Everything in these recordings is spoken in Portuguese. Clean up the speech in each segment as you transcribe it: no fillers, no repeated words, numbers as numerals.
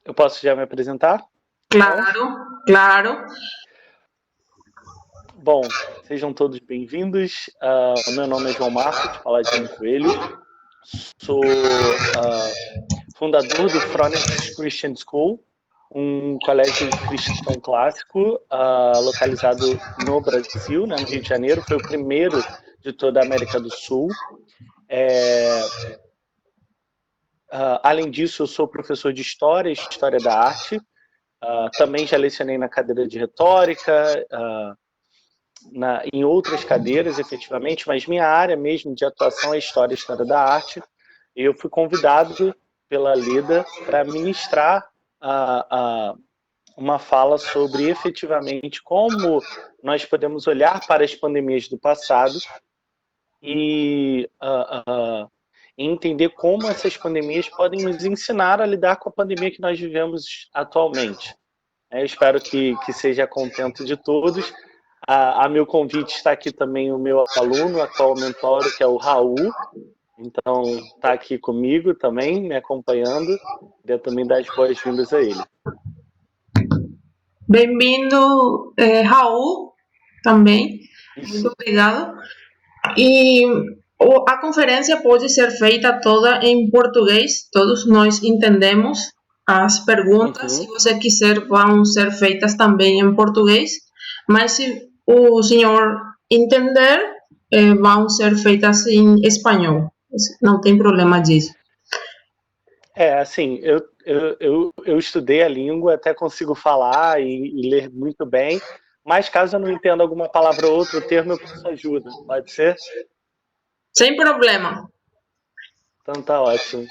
Eu posso já me apresentar? Então, Claro, claro. bom, sejam todos bem-vindos. O meu nome é João Marcos Palladino Coelho, sou fundador do Phronix Christian School, um colégio cristão clássico localizado no Brasil, né, no Rio de Janeiro. Foi o primeiro de toda a América do Sul. Além disso, eu sou professor de História da Arte. Também já lecionei na cadeira de Retórica, em outras cadeiras, efetivamente, mas minha área mesmo de atuação é História da Arte. E eu fui convidado pela Leda para ministrar uma fala sobre, efetivamente, como nós podemos olhar para as pandemias do passado e entender como essas pandemias podem nos ensinar a lidar com a pandemia que nós vivemos atualmente. Eu espero que seja contento de todos. A meu convite está aqui também o meu aluno, atual mentor, que é o Raul. Então, está aqui comigo também, me acompanhando. Queria também dar as boas-vindas a ele. Bem-vindo, Raul, também. Muito Isso. obrigado. E a conferência pode ser feita toda em português, todos nós entendemos. As perguntas, se Uhum. você quiser, vão ser feitas também em português, mas se o senhor entender, vão ser feitas em espanhol. Não tem problema disso. Assim, eu estudei a língua, até consigo falar e ler muito bem, mas caso eu não entenda alguma palavra ou outro termo, eu peço ajuda, pode ser? Sem problema. Então tá ótimo.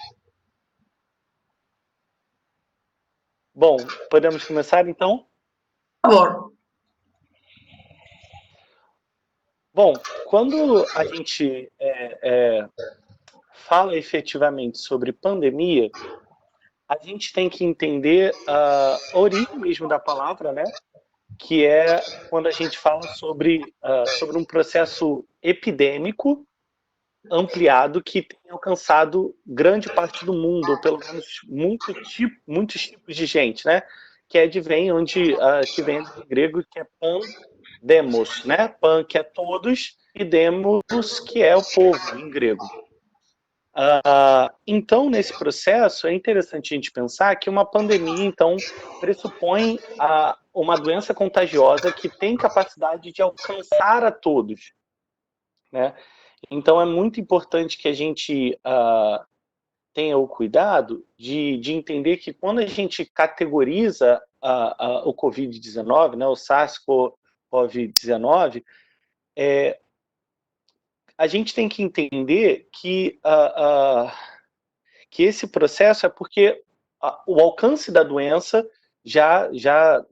Bom, podemos começar então? Por favor. Bom, quando a gente fala efetivamente sobre pandemia, a gente tem que entender a origem mesmo da palavra, né? Que é quando a gente fala sobre um processo epidêmico ampliado que tem alcançado grande parte do mundo, ou pelo menos muitos tipos de gente, né? Que que vem do grego, que é pandemos, né? Pan, que é todos, e demos, que é o povo, em grego. Então, nesse processo, é interessante a gente pensar que uma pandemia, então, pressupõe uma doença contagiosa que tem capacidade de alcançar a todos, né? Então, é muito importante que a gente tenha o cuidado de entender que quando a gente categoriza o Covid-19, né, o SARS-CoV-19, a gente tem que entender que esse processo é porque o alcance da doença já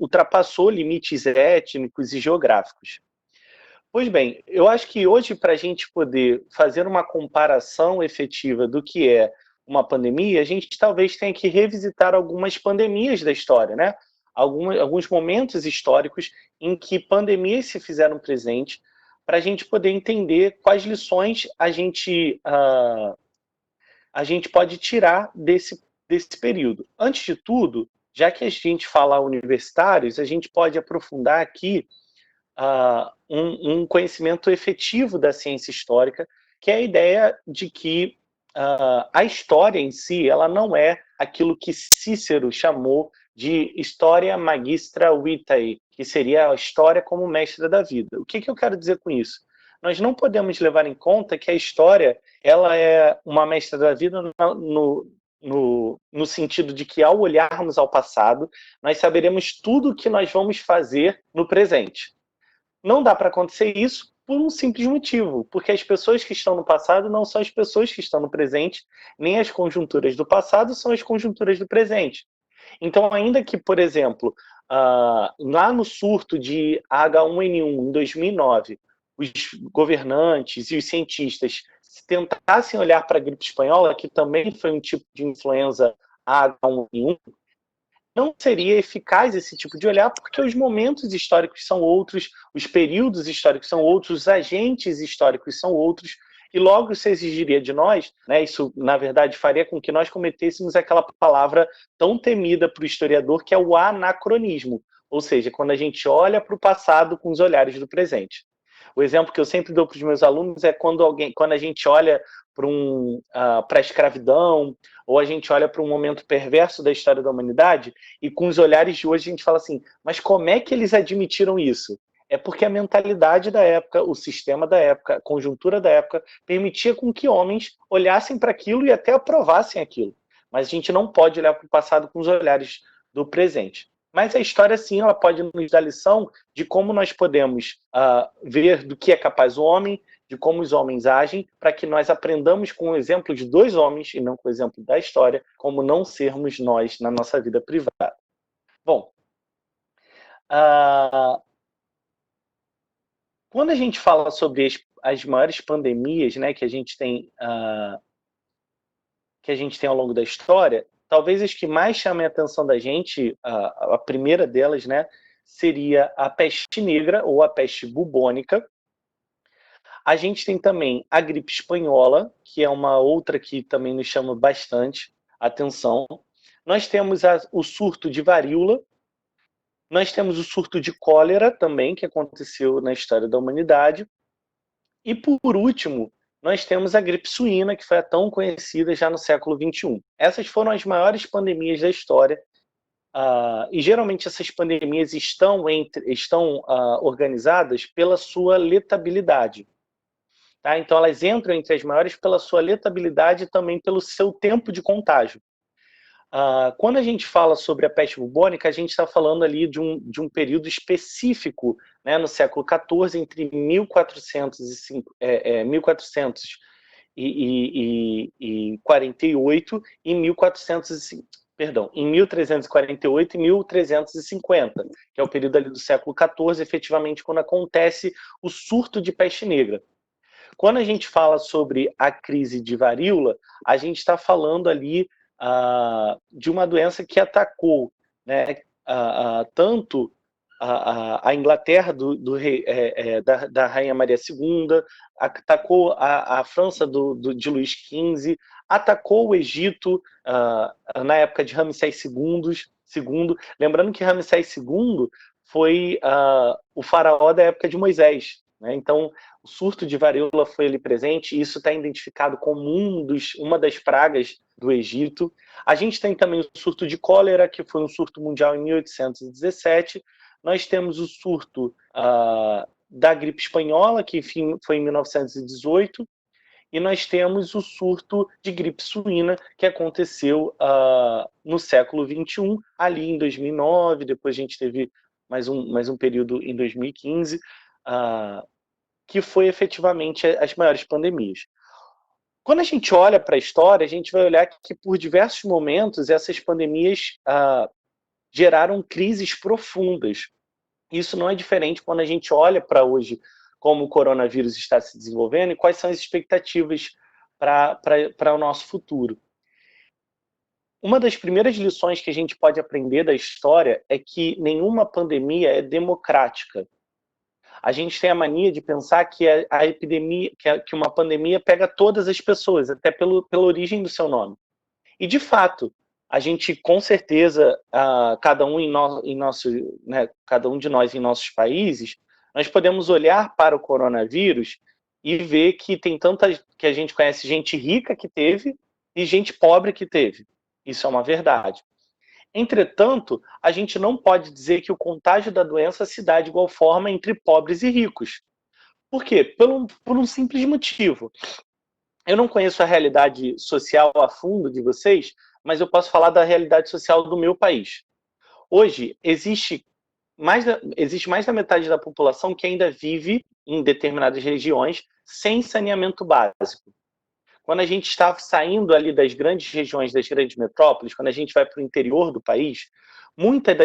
ultrapassou limites étnicos e geográficos. Pois bem, eu acho que hoje, para a gente poder fazer uma comparação efetiva do que é uma pandemia, a gente talvez tenha que revisitar algumas pandemias da história, né? Alguns momentos históricos em que pandemias se fizeram presentes, para a gente poder entender quais lições a gente pode tirar desse período. Antes de tudo, já que a gente fala universitários, a gente pode aprofundar aqui um conhecimento efetivo da ciência histórica, que é a ideia de que a história em si, ela não é aquilo que Cícero chamou de história magistra vitae, que seria a história como mestra da vida. O que eu quero dizer com isso? Nós não podemos levar em conta que a história ela é uma mestra da vida no sentido de que, ao olharmos ao passado, nós saberemos tudo o que nós vamos fazer no presente. Não dá para acontecer isso por um simples motivo, porque as pessoas que estão no passado não são as pessoas que estão no presente, nem as conjunturas do passado são as conjunturas do presente. Então, ainda que, por exemplo, lá no surto de H1N1 em 2009, os governantes e os cientistas tentassem olhar para a gripe espanhola, que também foi um tipo de influenza H1N1, não seria eficaz esse tipo de olhar, porque os momentos históricos são outros, os períodos históricos são outros, os agentes históricos são outros, E logo isso exigiria de nós, né, isso na verdade faria com que nós cometêssemos aquela palavra tão temida para o historiador, que é o anacronismo, ou seja, quando a gente olha para o passado com os olhares do presente. O exemplo que eu sempre dou para os meus alunos é quando a gente olha para a escravidão, ou a gente olha para um momento perverso da história da humanidade, e com os olhares de hoje a gente fala assim, mas como é que eles admitiram isso? É porque a mentalidade da época, o sistema da época, a conjuntura da época, permitia com que homens olhassem para aquilo e até aprovassem aquilo. Mas a gente não pode olhar para o passado com os olhares do presente. Mas a história, sim, ela pode nos dar lição de como nós podemos ver do que é capaz o homem, de como os homens agem, para que nós aprendamos com o exemplo de dois homens, e não com o exemplo da história, como não sermos nós na nossa vida privada. Bom, quando a gente fala sobre as maiores pandemias, né, que a gente tem ao longo da história, talvez as que mais chamem a atenção da gente, a primeira delas, né, seria a peste negra ou a peste bubônica. A gente tem também a gripe espanhola, que é uma outra que também nos chama bastante atenção. Nós temos o surto de varíola. Nós temos o surto de cólera também, que aconteceu na história da humanidade. E, por último, nós temos a gripe suína, que foi a tão conhecida já no século XXI. Essas foram as maiores pandemias da história, e geralmente essas pandemias estão organizadas pela sua letabilidade. Tá? Então, elas entram entre as maiores pela sua letabilidade e também pelo seu tempo de contágio. Quando a gente fala sobre a peste bubônica, a gente está falando ali de um período específico, né, no século XIV, entre 1448 e 1348 e 1350, que é o período ali do século XIV, efetivamente, quando acontece o surto de peste negra. Quando a gente fala sobre a crise de varíola, a gente está falando ali de uma doença que atacou, né, tanto a Inglaterra da Rainha Maria II, atacou a França de Luís XV, atacou o Egito na época de Ramsés II. Lembrando que Ramsés II foi o faraó da época de Moisés, né? Então, o surto de varíola foi ali presente, e isso está identificado como uma das pragas do Egito. A gente tem também o surto de cólera, que foi um surto mundial em 1817. Nós temos o surto da gripe espanhola, que enfim, foi em 1918. E nós temos o surto de gripe suína, que aconteceu no século XXI, ali em 2009. Depois a gente teve mais um período em 2015, que foi efetivamente as maiores pandemias. Quando a gente olha para a história, a gente vai olhar que por diversos momentos essas pandemias geraram crises profundas. Isso não é diferente quando a gente olha para hoje como o coronavírus está se desenvolvendo e quais são as expectativas para o nosso futuro. Uma das primeiras lições que a gente pode aprender da história é que nenhuma pandemia é democrática. A gente tem a mania de pensar que a epidemia, que uma pandemia pega todas as pessoas, até pela origem do seu nome. E, de fato, a gente, com certeza, cada um de nós em nossos países, nós podemos olhar para o coronavírus e ver que tem que a gente conhece gente rica que teve e gente pobre que teve. Isso é uma verdade. Entretanto, a gente não pode dizer que o contágio da doença se dá de igual forma entre pobres e ricos. Por quê? Por um simples motivo. Eu não conheço a realidade social a fundo de vocês, mas eu posso falar da realidade social do meu país. Hoje, existe mais da metade da população que ainda vive em determinadas regiões sem saneamento básico. Quando a gente está saindo ali das grandes regiões, das grandes metrópoles, quando a gente vai para o interior do país, muitas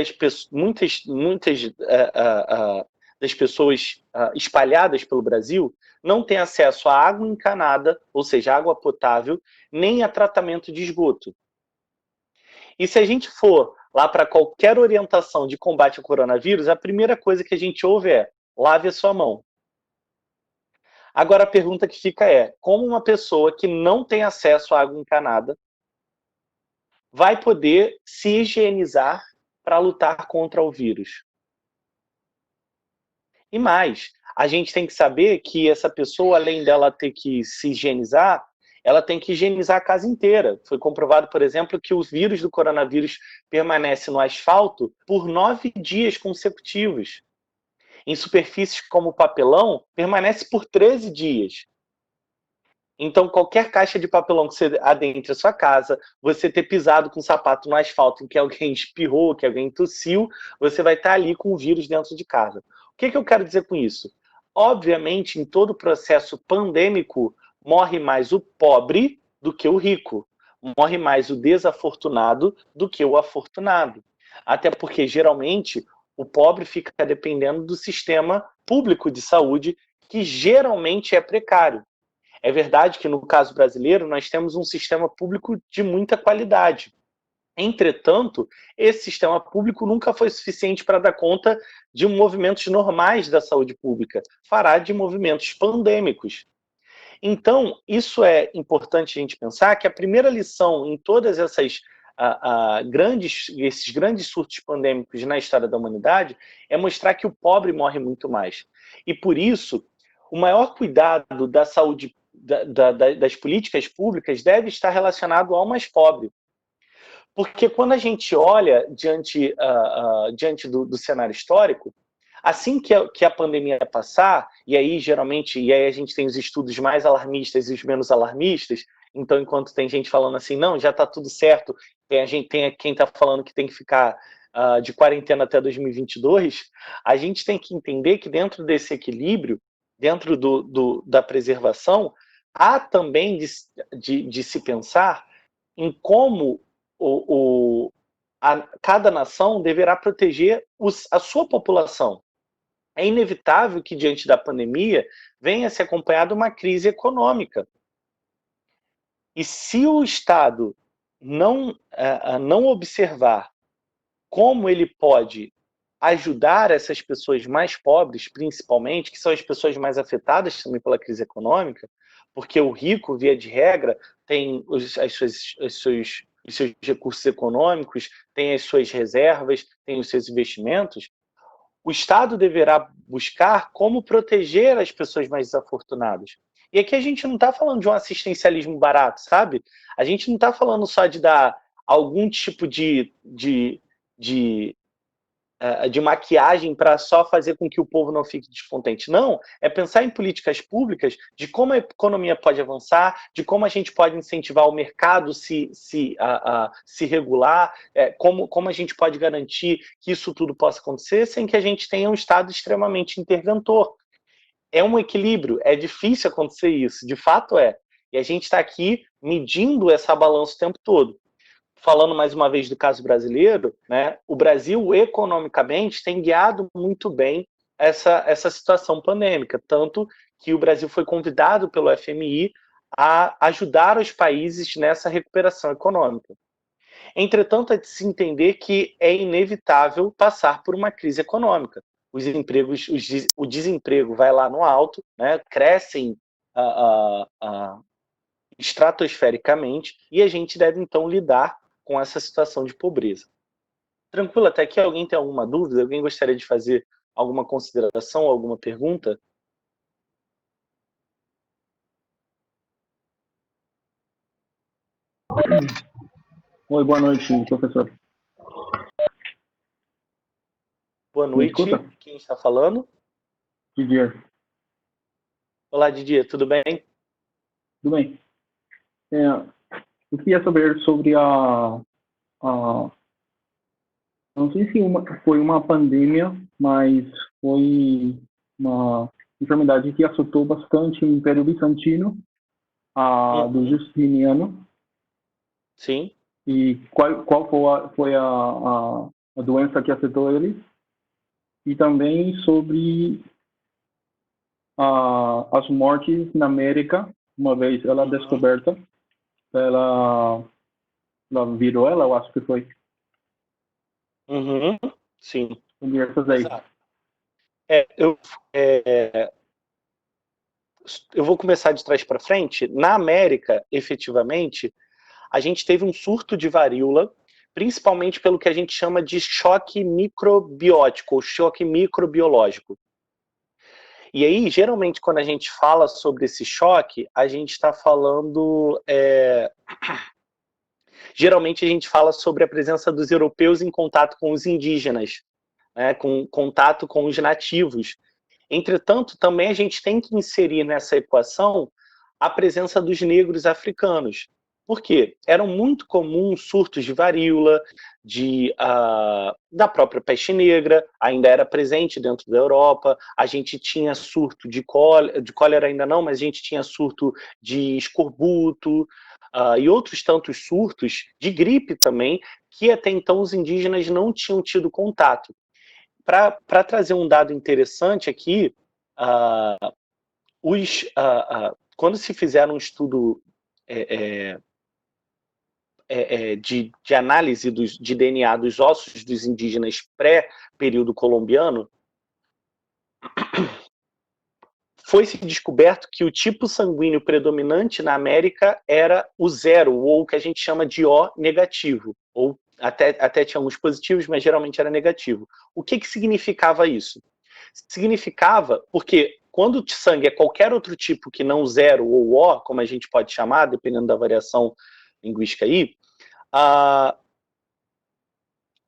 das pessoas espalhadas pelo Brasil não têm acesso a água encanada, ou seja, água potável, nem a tratamento de esgoto. E se a gente for lá para qualquer orientação de combate ao coronavírus, a primeira coisa que a gente ouve é: lave a sua mão. Agora a pergunta que fica é, como uma pessoa que não tem acesso à água encanada vai poder se higienizar para lutar contra o vírus? E mais, a gente tem que saber que essa pessoa, além dela ter que se higienizar, ela tem que higienizar a casa inteira. Foi comprovado, por exemplo, que o vírus do coronavírus permanece no asfalto por 9 dias consecutivos. Em superfícies como o papelão, permanece por 13 dias. Então, qualquer caixa de papelão que você adentre a sua casa, você ter pisado com um sapato no asfalto em que alguém espirrou, que alguém tossiu, você vai estar ali com o vírus dentro de casa. O que eu quero dizer com isso? Obviamente, em todo processo pandêmico, morre mais o pobre do que o rico. Morre mais o desafortunado do que o afortunado. Até porque, geralmente, o pobre fica dependendo do sistema público de saúde, que geralmente é precário. É verdade que, no caso brasileiro, nós temos um sistema público de muita qualidade. Entretanto, esse sistema público nunca foi suficiente para dar conta de movimentos normais da saúde pública, fará de movimentos pandêmicos. Então, isso é importante a gente pensar que a primeira lição em todas essas esses grandes surtos pandêmicos na história da humanidade é mostrar que o pobre morre muito mais. E por isso, o maior cuidado da saúde das políticas públicas deve estar relacionado ao mais pobre. Porque quando a gente olha diante do cenário histórico, assim que a pandemia passar, e aí geralmente, e aí a gente tem os estudos mais alarmistas e os menos alarmistas, então enquanto tem gente falando assim, não, já está tudo certo, tem quem está falando que tem que ficar de quarentena até 2022, a gente tem que entender que dentro desse equilíbrio, dentro da preservação, há também de se pensar em como cada nação deverá proteger a sua população. É inevitável que, diante da pandemia, venha se acompanhar de uma crise econômica. E se o Estado não observar como ele pode ajudar essas pessoas mais pobres, principalmente, que são as pessoas mais afetadas também pela crise econômica, porque o rico, via de regra, tem os seus recursos econômicos, tem as suas reservas, tem os seus investimentos, o Estado deverá buscar como proteger as pessoas mais desafortunadas. E aqui a gente não está falando de um assistencialismo barato, sabe? A gente não está falando só de dar algum tipo de maquiagem para só fazer com que o povo não fique descontente. Não, é pensar em políticas públicas de como a economia pode avançar, de como a gente pode incentivar o mercado se regular, como a gente pode garantir que isso tudo possa acontecer sem que a gente tenha um Estado extremamente interventor. É um equilíbrio, é difícil acontecer isso, de fato é. E a gente está aqui medindo essa balança o tempo todo. Falando mais uma vez do caso brasileiro, né, o Brasil economicamente tem guiado muito bem essa situação pandêmica, tanto que o Brasil foi convidado pelo FMI a ajudar os países nessa recuperação econômica. Entretanto, é de se entender que é inevitável passar por uma crise econômica. O desemprego vai lá no alto, né, crescem estratosfericamente, e a gente deve então lidar com essa situação de pobreza. Tranquilo, até aqui alguém tem alguma dúvida? Alguém gostaria de fazer alguma consideração, alguma pergunta? Oi, boa noite, professor. Boa noite, quem está falando? Didier. Olá, Didier, tudo bem? Tudo bem. Eu queria saber sobre não sei se foi uma pandemia, mas foi uma enfermidade que afetou bastante o Império Bizantino, do Justiniano. Sim. E qual foi a doença que afetou ele? E também sobre as mortes na América, uma vez ela descoberta, ela virou ela, eu acho que foi. Sim. Essas aí. Exato. eu vou começar de trás para frente. Na América, efetivamente, a gente teve um surto de varíola, principalmente pelo que a gente chama de choque microbiótico, ou choque microbiológico. E aí, geralmente, quando a gente fala sobre esse choque, a gente está falando... Geralmente a gente fala sobre a presença dos europeus em contato com os indígenas, né, com contato com os nativos. Entretanto, também a gente tem que inserir nessa equação a presença dos negros africanos. Por quê? Eram muito comuns surtos de varíola, da própria peste negra, ainda era presente dentro da Europa. A gente tinha surto de cólera ainda não, mas a gente tinha surto de escorbuto, e outros tantos surtos de gripe também, que até então os indígenas não tinham tido contato. Para trazer um dado interessante aqui, quando se fizeram um estudo de análise de DNA dos ossos dos indígenas pré-período colombiano, foi-se descoberto que o tipo sanguíneo predominante na América era o 0, ou o que a gente chama de O negativo, ou até tinha alguns positivos, mas geralmente era negativo. O que significava isso? Significava, porque quando o sangue é qualquer outro tipo que não 0 ou O, como a gente pode chamar, dependendo da variação linguística aí, a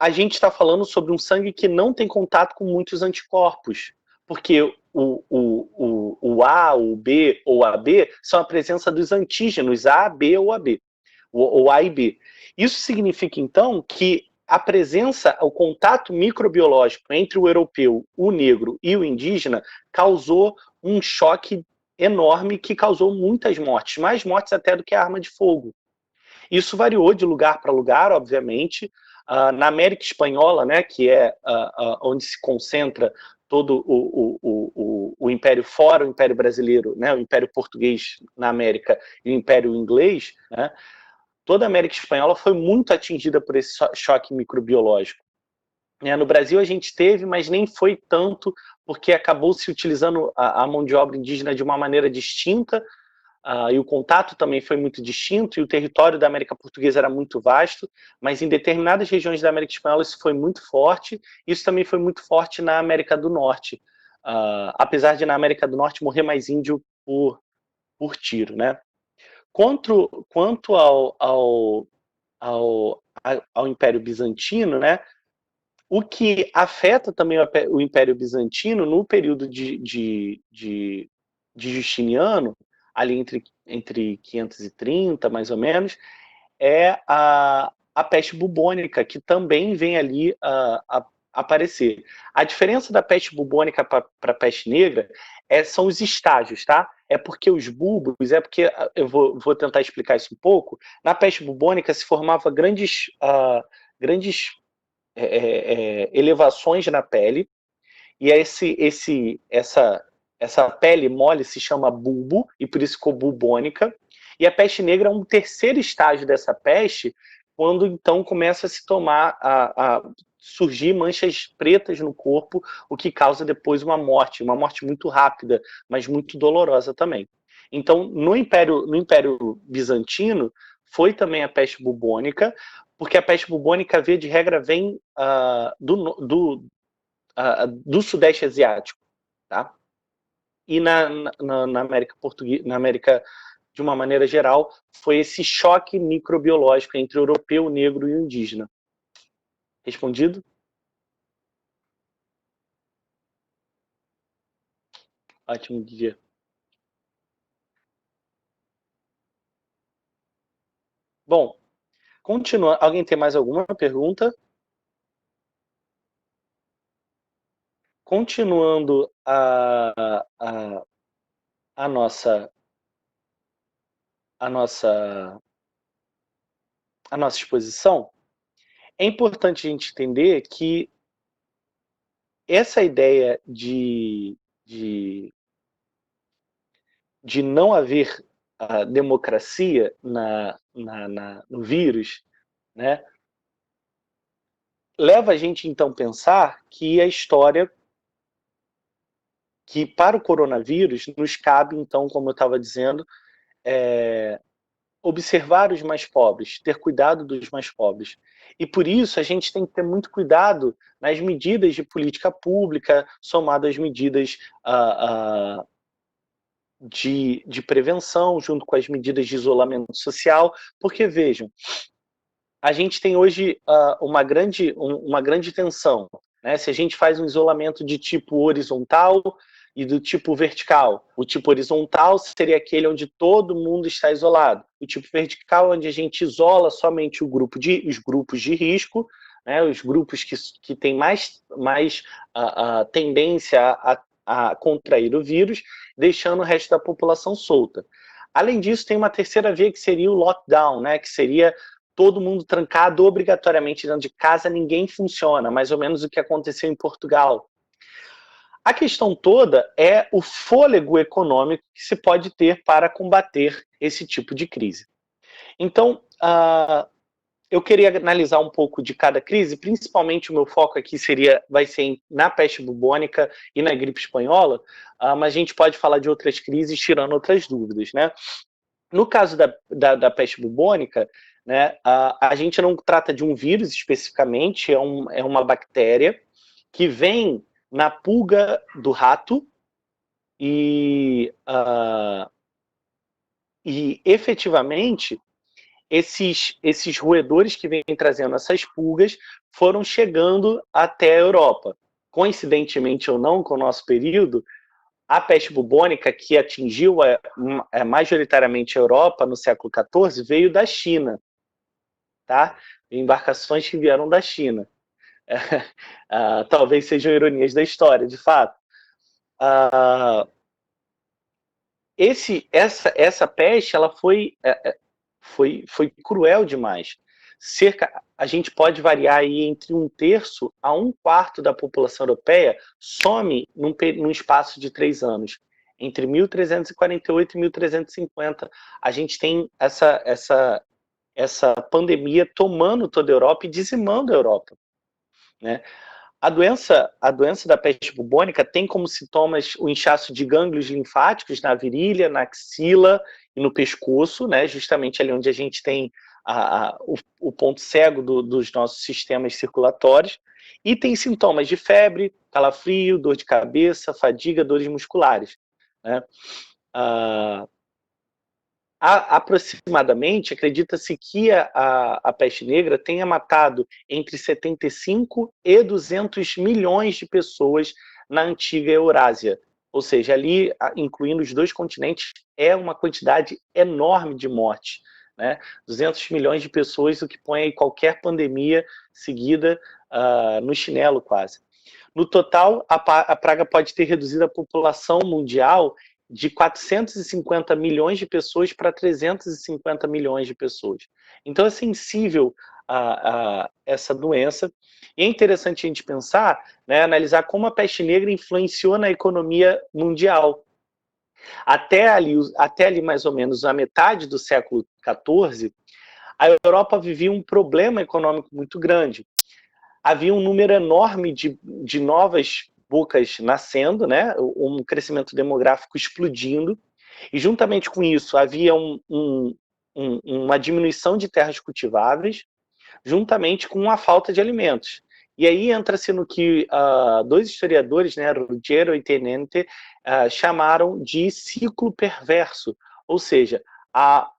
gente está falando sobre um sangue que não tem contato com muitos anticorpos, porque o A, o B ou AB são a presença dos antígenos A, B ou AB, ou A e B. Isso significa, então, que a presença, o contato microbiológico entre o europeu, o negro e o indígena causou um choque enorme que causou muitas mortes, mais mortes até do que a arma de fogo. Isso variou de lugar para lugar, obviamente. Na América Espanhola, né, que é onde se concentra todo o Império fora, o Império Brasileiro, né, o Império Português na América e o Império Inglês, né, toda a América Espanhola foi muito atingida por esse choque microbiológico. No Brasil a gente teve, mas nem foi tanto, porque acabou se utilizando a mão de obra indígena de uma maneira distinta, e o contato também foi muito distinto, e o território da América Portuguesa era muito vasto, mas em determinadas regiões da América Espanhola isso foi muito forte. Isso também foi muito forte na América do Norte, apesar de na América do Norte morrer mais índio por tiro, né? Quanto ao Império Bizantino, né? O que afeta também o Império Bizantino no período de Justiniano, ali entre 530, mais ou menos, é a peste bubônica, que também vem ali a aparecer. A diferença da peste bubônica para a peste negra são os estágios, tá? É porque os bulbos, eu vou tentar explicar isso um pouco. Na peste bubônica se formava grandes elevações na pele, e essa pele mole se chama bulbo, e por isso ficou bubônica, e a peste negra é um terceiro estágio dessa peste, quando então começa a se a surgir manchas pretas no corpo, o que causa depois uma morte muito rápida, mas muito dolorosa também. Então, no Império Bizantino, foi também a peste bubônica, porque a peste bubônica, via de regra, vem do Sudeste Asiático, tá? E na América Portuguesa, na América, de uma maneira geral, foi esse choque microbiológico entre o europeu, o negro e o indígena. Respondido? Ótimo dia. Bom, continuando. Alguém tem mais alguma pergunta? Continuando a nossa exposição, é importante a gente entender que essa ideia de não haver democracia no vírus, né, leva a gente então a pensar que a história que para o coronavírus nos cabe, então, como eu estava dizendo, observar os mais pobres, ter cuidado dos mais pobres. E por isso a gente tem que ter muito cuidado nas medidas de política pública, somado às medidas de prevenção, junto com as medidas de isolamento social, porque, vejam, a gente tem hoje uma grande tensão, né? Se a gente faz um isolamento de tipo horizontal e do tipo vertical. O tipo horizontal seria aquele onde todo mundo está isolado. O tipo vertical, onde a gente isola somente os grupos de risco, né? Os grupos que têm mais tendência a contrair o vírus, deixando o resto da população solta. Além disso, tem uma terceira via que seria o lockdown, né? Que seria todo mundo trancado obrigatoriamente dentro de casa, ninguém funciona, mais ou menos o que aconteceu em Portugal. A questão toda é o fôlego econômico que se pode ter para combater esse tipo de crise. Então, eu queria analisar um pouco de cada crise, principalmente o meu foco aqui vai ser na peste bubônica e na gripe espanhola, mas a gente pode falar de outras crises tirando outras dúvidas, né? No caso da peste bubônica, né, a gente não trata de um vírus especificamente, é uma bactéria que vem na pulga do rato e efetivamente esses roedores que vêm trazendo essas pulgas foram chegando até a Europa. Coincidentemente ou não com o nosso período, a peste bubônica, que atingiu majoritariamente a Europa no século XIV, veio da China, tá? Embarcações que vieram da China. Talvez sejam ironias da história, de fato. Essa peste, ela foi cruel demais. A gente pode variar aí entre 1/3 a 1/4 da população europeia some num espaço de 3 anos. Entre 1348 e 1350, a gente tem essa pandemia tomando toda a Europa e dizimando a Europa, né? A doença da peste bubônica tem como sintomas o inchaço de gânglios linfáticos na virilha, na axila e no pescoço, né? Justamente ali onde a gente tem o ponto cego dos nossos sistemas circulatórios. E tem sintomas de febre, calafrio, dor de cabeça, fadiga, dores musculares, né? Aproximadamente, acredita-se que a peste negra tenha matado entre 75 e 200 milhões de pessoas na antiga Eurásia. Ou seja, ali, incluindo os 2 continentes, é uma quantidade enorme de morte, né? 200 milhões de pessoas, o que põe aí qualquer pandemia seguida no chinelo quase. No total, a praga pode ter reduzido a população mundial de 450 milhões de pessoas para 350 milhões de pessoas. Então é sensível a essa doença. E é interessante a gente pensar, né, analisar como a peste negra influenciou na economia mundial. Até ali mais ou menos a metade do século XIV, a Europa vivia um problema econômico muito grande. Havia um número enorme de novas bocas nascendo, né? Um crescimento demográfico explodindo, e juntamente com isso havia uma diminuição de terras cultiváveis, juntamente com a falta de alimentos. E aí entra-se no que 2 historiadores, né, Ruggiero e Tenente, chamaram de ciclo perverso, ou seja,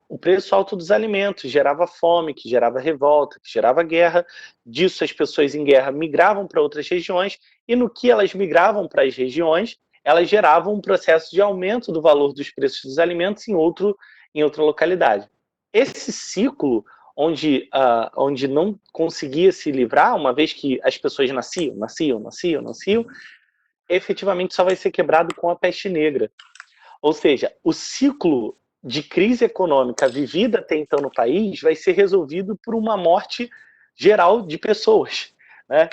o preço alto dos alimentos gerava fome, que gerava revolta, que gerava guerra. Disso, as pessoas em guerra migravam para outras regiões, e no que elas migravam para as regiões, elas geravam um processo de aumento do valor dos preços dos alimentos em outra localidade. Esse ciclo, onde não conseguia se livrar, uma vez que as pessoas nasciam, efetivamente só vai ser quebrado com a peste negra. Ou seja, o ciclo de crise econômica vivida até então no país vai ser resolvido por uma morte geral de pessoas, né?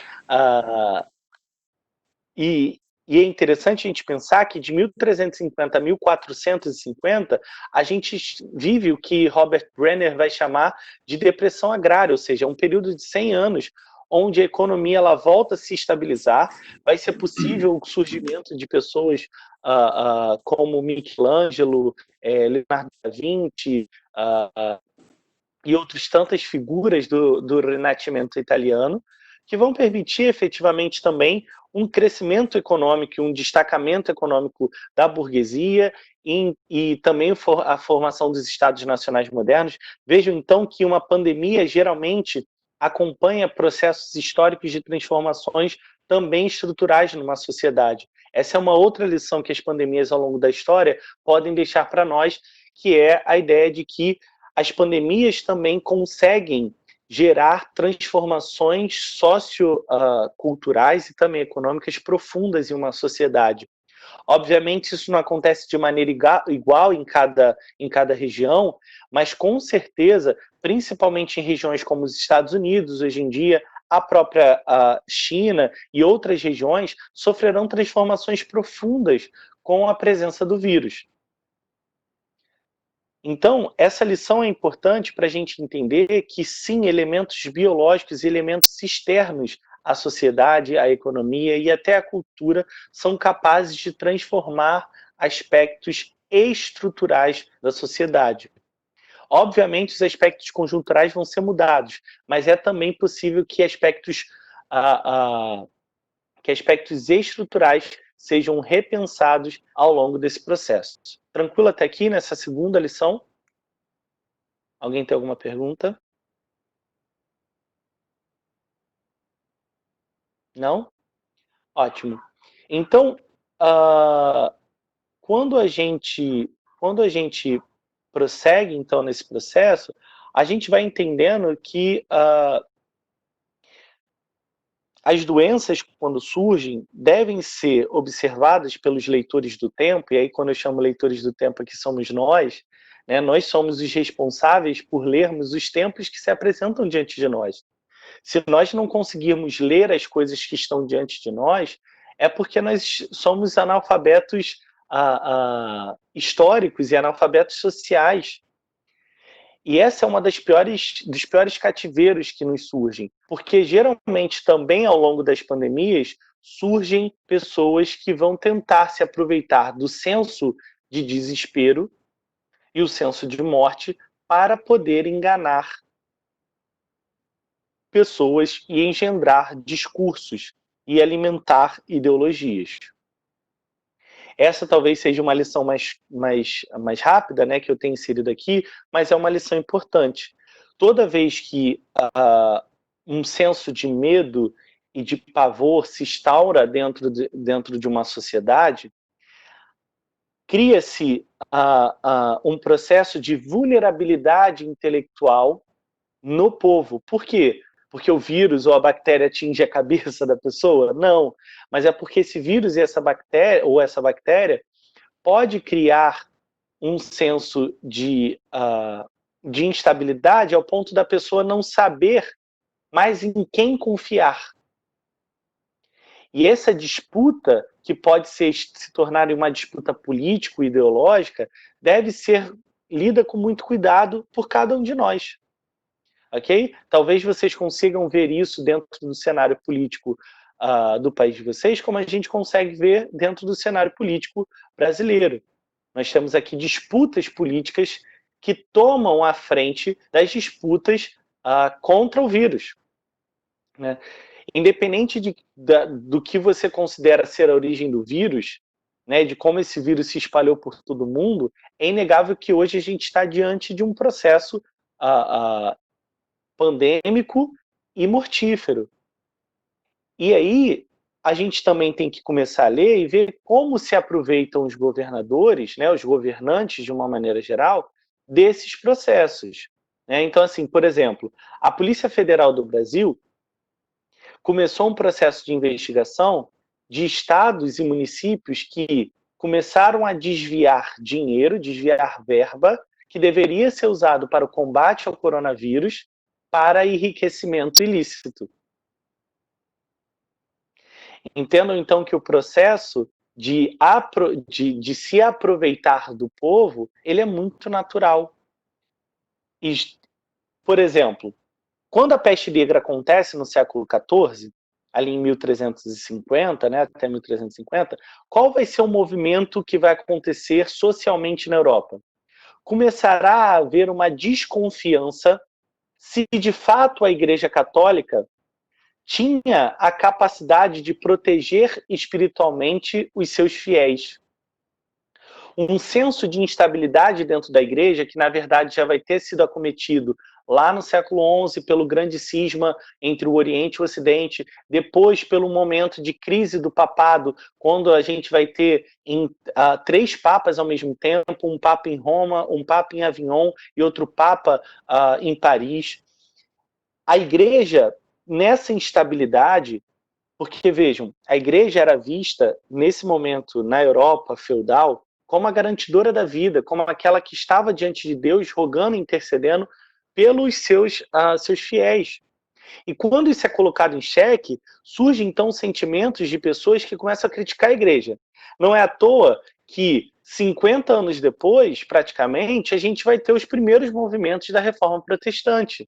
E é interessante a gente pensar que de 1350 a 1450, a gente vive o que Robert Brenner vai chamar de depressão agrária, ou seja, um período de 100 anos, onde a economia ela volta a se estabilizar, vai ser possível o surgimento de pessoas como Michelangelo, Leonardo da Vinci, e outras tantas figuras do Renascimento italiano, que vão permitir efetivamente também um crescimento econômico, um destacamento econômico da burguesia e também a formação dos Estados nacionais modernos. Vejam então que uma pandemia geralmente acompanha processos históricos de transformações também estruturais numa sociedade. Essa é uma outra lição que as pandemias ao longo da história podem deixar para nós, que é a ideia de que as pandemias também conseguem gerar transformações socioculturais e também econômicas profundas em uma sociedade. Obviamente, isso não acontece de maneira igual em cada região, mas com certeza, principalmente em regiões como os Estados Unidos, hoje em dia, a própria China e outras regiões sofrerão transformações profundas com a presença do vírus. Então, essa lição é importante para a gente entender que, sim, elementos biológicos e elementos externos à sociedade, à economia e até à cultura são capazes de transformar aspectos estruturais da sociedade. Obviamente, os aspectos conjunturais vão ser mudados, mas é também possível que aspectos estruturais sejam repensados ao longo desse processo. Tranquilo até aqui nessa segunda lição? Alguém tem alguma pergunta? Não? Ótimo. Então, quando a gente prossegue então nesse processo, a gente vai entendendo que as doenças, quando surgem, devem ser observadas pelos leitores do tempo, e aí quando eu chamo leitores do tempo aqui somos nós, né? Nós somos os responsáveis por lermos os tempos que se apresentam diante de nós. Se nós não conseguirmos ler as coisas que estão diante de nós, é porque nós somos analfabetos históricos e analfabetos sociais. E essa é uma dos piores cativeiros que nos surgem, porque geralmente também ao longo das pandemias surgem pessoas que vão tentar se aproveitar do senso de desespero e o senso de morte para poder enganar pessoas e engendrar discursos e alimentar ideologias. Essa talvez seja uma lição mais rápida, né, que eu tenho inserido aqui, mas é uma lição importante. Toda vez que um senso de medo e de pavor se instaura dentro de uma sociedade, cria-se um processo de vulnerabilidade intelectual no povo. Por quê? Porque o vírus ou a bactéria atinge a cabeça da pessoa? Não, mas é porque esse vírus e essa bactéria pode criar um senso de instabilidade ao ponto da pessoa não saber mais em quem confiar. E essa disputa, que pode se tornar uma disputa político-ideológica, deve ser lida com muito cuidado por cada um de nós. Ok? Talvez vocês consigam ver isso dentro do cenário político do país de vocês, como a gente consegue ver dentro do cenário político brasileiro. Nós temos aqui disputas políticas que tomam a frente das disputas contra o vírus. Né? Independente do que você considera ser a origem do vírus, né, de como esse vírus se espalhou por todo o mundo, é inegável que hoje a gente está diante de um processo pandêmico e mortífero. E aí a gente também tem que começar a ler e ver como se aproveitam os governadores, né, os governantes de uma maneira geral, desses processos. Né? Então, assim, por exemplo, a Polícia Federal do Brasil começou um processo de investigação de estados e municípios que começaram a desviar dinheiro, desviar verba, que deveria ser usado para o combate ao coronavírus, para enriquecimento ilícito. Entendam, então, que o processo de se aproveitar do povo, ele é muito natural. E, por exemplo, Quando a peste negra acontece no século XIV, ali em 1350, né, até 1350, qual vai ser o movimento que vai acontecer socialmente na Europa? Começará a haver uma desconfiança se de fato a Igreja Católica tinha a capacidade de proteger espiritualmente os seus fiéis. Um senso de instabilidade dentro da igreja, que na verdade já vai ter sido acometido lá no século XI pelo grande cisma entre o Oriente e o Ocidente, depois pelo momento de crise do papado, quando a gente vai ter 3 papas ao mesmo tempo, um papa em Roma, um papa em Avignon e outro papa em Paris. A igreja, nessa instabilidade, porque vejam, a igreja era vista, nesse momento, na Europa feudal, como a garantidora da vida, como aquela que estava diante de Deus, rogando e intercedendo pelos seus fiéis. E quando isso é colocado em xeque, surgem então sentimentos de pessoas que começam a criticar a igreja. Não é à toa que 50 anos depois, praticamente, a gente vai ter os primeiros movimentos da Reforma Protestante.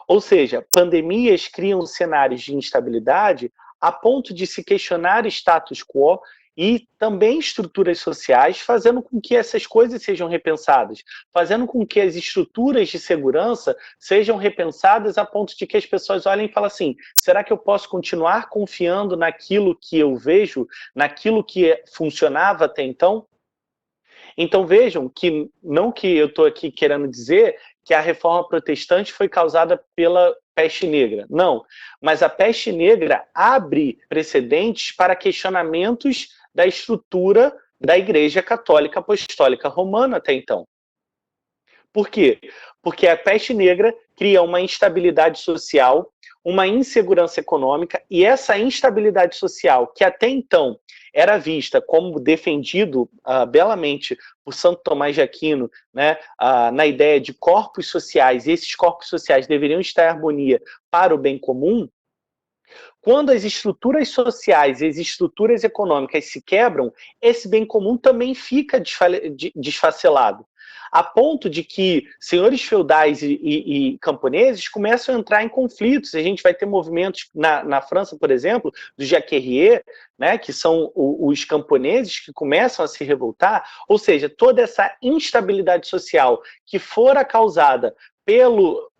Ou seja, pandemias criam cenários de instabilidade a ponto de se questionar status quo e também estruturas sociais, fazendo com que essas coisas sejam repensadas, fazendo com que as estruturas de segurança sejam repensadas a ponto de que as pessoas olhem e falem assim, será que eu posso continuar confiando naquilo que eu vejo, naquilo que funcionava até então? Então vejam que, não que eu estou aqui querendo dizer que a reforma protestante foi causada pela peste negra, não. Mas a peste negra abre precedentes para questionamentos da estrutura da Igreja Católica Apostólica Romana até então. Por quê? Porque a peste negra cria uma instabilidade social, uma insegurança econômica, e essa instabilidade social, que até então era vista como defendido belamente por Santo Tomás de Aquino, né, na ideia de corpos sociais, e esses corpos sociais deveriam estar em harmonia para o bem comum, quando as estruturas sociais e as estruturas econômicas se quebram, esse bem comum também fica desfacelado. A ponto de que senhores feudais e camponeses começam a entrar em conflitos. A gente vai ter movimentos na França, por exemplo, do jacquerier, né, que são os camponeses que começam a se revoltar. Ou seja, toda essa instabilidade social que fora causada pela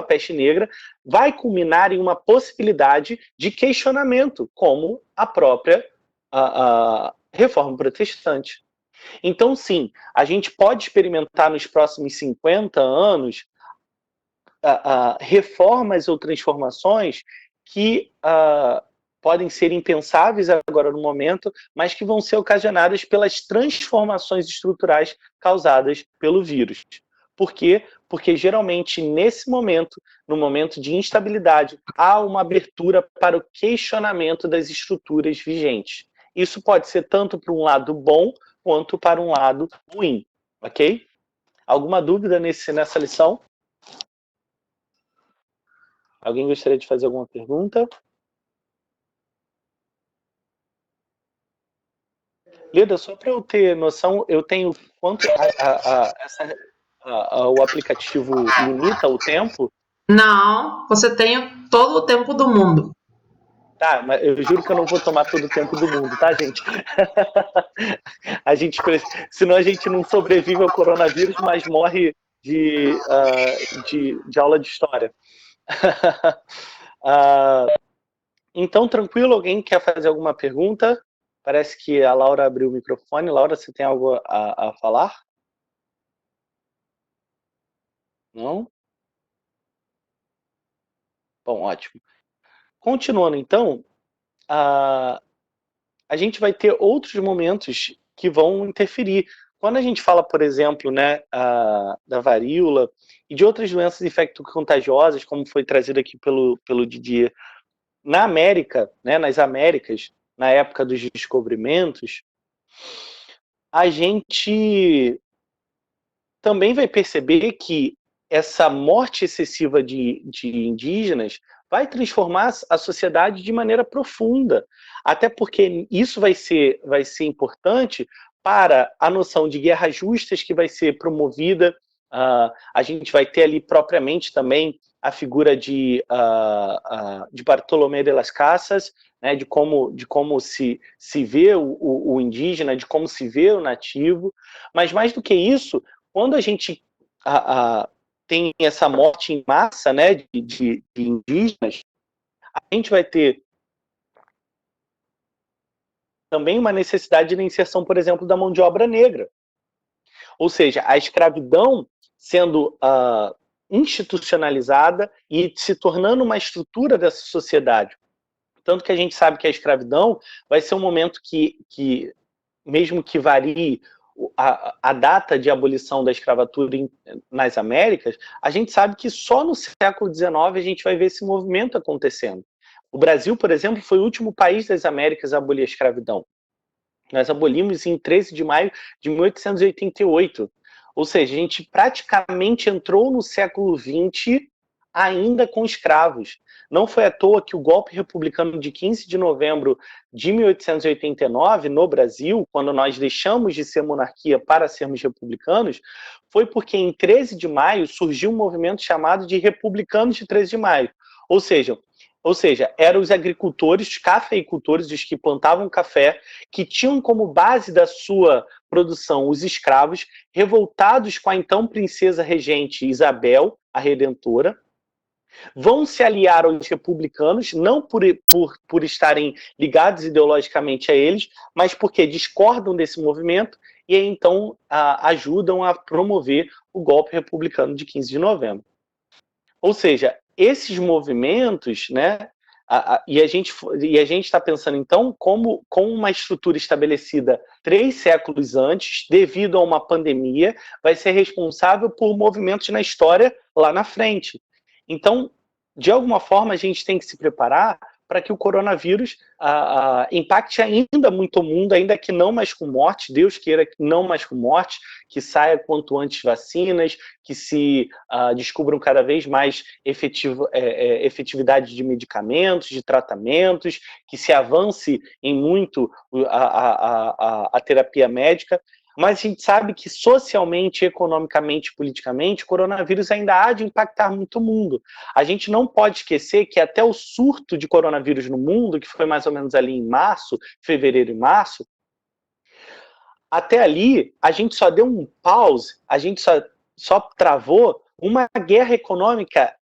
peste negra vai culminar em uma possibilidade de questionamento, como a própria reforma protestante. Então, sim, a gente pode experimentar nos próximos 50 anos reformas ou transformações que podem ser impensáveis agora no momento, mas que vão ser ocasionadas pelas transformações estruturais causadas pelo vírus. Por quê? Porque geralmente nesse momento, no momento de instabilidade, há uma abertura para o questionamento das estruturas vigentes. Isso pode ser tanto para um lado bom quanto para um lado ruim, ok? Alguma dúvida nessa lição? Alguém gostaria de fazer alguma pergunta? Leda, só para eu ter noção, eu tenho quanto o aplicativo limita o tempo? Não, você tem todo o tempo do mundo. Tá, mas eu juro que eu não vou tomar todo o tempo do mundo, tá, gente? Senão a gente não sobrevive ao coronavírus, mas morre de aula de história. Então, tranquilo, alguém quer fazer alguma pergunta? Parece que a Laura abriu o microfone. Laura, você tem algo a falar? Não? Bom, ótimo. Continuando, então, a gente vai ter outros momentos que vão interferir. Quando a gente fala, por exemplo, né, da varíola e de outras doenças infecto-contagiosas, como foi trazido aqui pelo Didier, na América, né, nas Américas, na época dos descobrimentos, a gente também vai perceber que essa morte excessiva de indígenas vai transformar a sociedade de maneira profunda, até porque isso vai ser importante para a noção de guerras justas que vai ser promovida A gente vai ter ali propriamente também a figura de Bartolomé de las Casas, né, de como se vê o indígena, de como se vê o nativo. Mas mais do que isso, quando a gente tem essa morte em massa, né, de indígenas, a gente vai ter também uma necessidade de inserção, por exemplo, da mão de obra negra. Ou seja, a escravidão sendo institucionalizada e se tornando uma estrutura dessa sociedade. Tanto que a gente sabe que a escravidão vai ser um momento que mesmo que varie a data de abolição da escravatura nas Américas, a gente sabe que só no século XIX a gente vai ver esse movimento acontecendo. O Brasil, por exemplo, foi o último país das Américas a abolir a escravidão. Nós abolimos em 13 de maio de 1888. Ou seja, a gente praticamente entrou no século XX ainda com escravos. Não foi à toa que o golpe republicano de 15 de novembro de 1889, no Brasil, quando nós deixamos de ser monarquia para sermos republicanos, foi porque em 13 de maio surgiu um movimento chamado de Republicanos de 13 de maio. Ou seja, eram os agricultores, os cafeicultores, os que plantavam café, que tinham como base da sua produção os escravos, revoltados com a então princesa regente Isabel, a Redentora, vão se aliar aos republicanos, não por estarem ligados ideologicamente a eles, mas porque discordam desse movimento e aí, então ajudam a promover o golpe republicano de 15 de novembro. Ou seja, esses movimentos, né, e a gente está pensando, então, como uma estrutura estabelecida 3 séculos antes, devido a uma pandemia, vai ser responsável por movimentos na história lá na frente. Então, de alguma forma, a gente tem que se preparar para que o coronavírus impacte ainda muito o mundo, ainda que não mais com morte, Deus queira que não mais com morte, que saia quanto antes vacinas, que se descubram cada vez mais efetividade de medicamentos, de tratamentos, que se avance em muito a terapia médica. Mas a gente sabe que socialmente, economicamente, politicamente, o coronavírus ainda há de impactar muito o mundo. A gente não pode esquecer que até o surto de coronavírus no mundo, que foi mais ou menos ali em março, fevereiro e março, até ali a gente só deu um pause, a gente só travou uma guerra econômica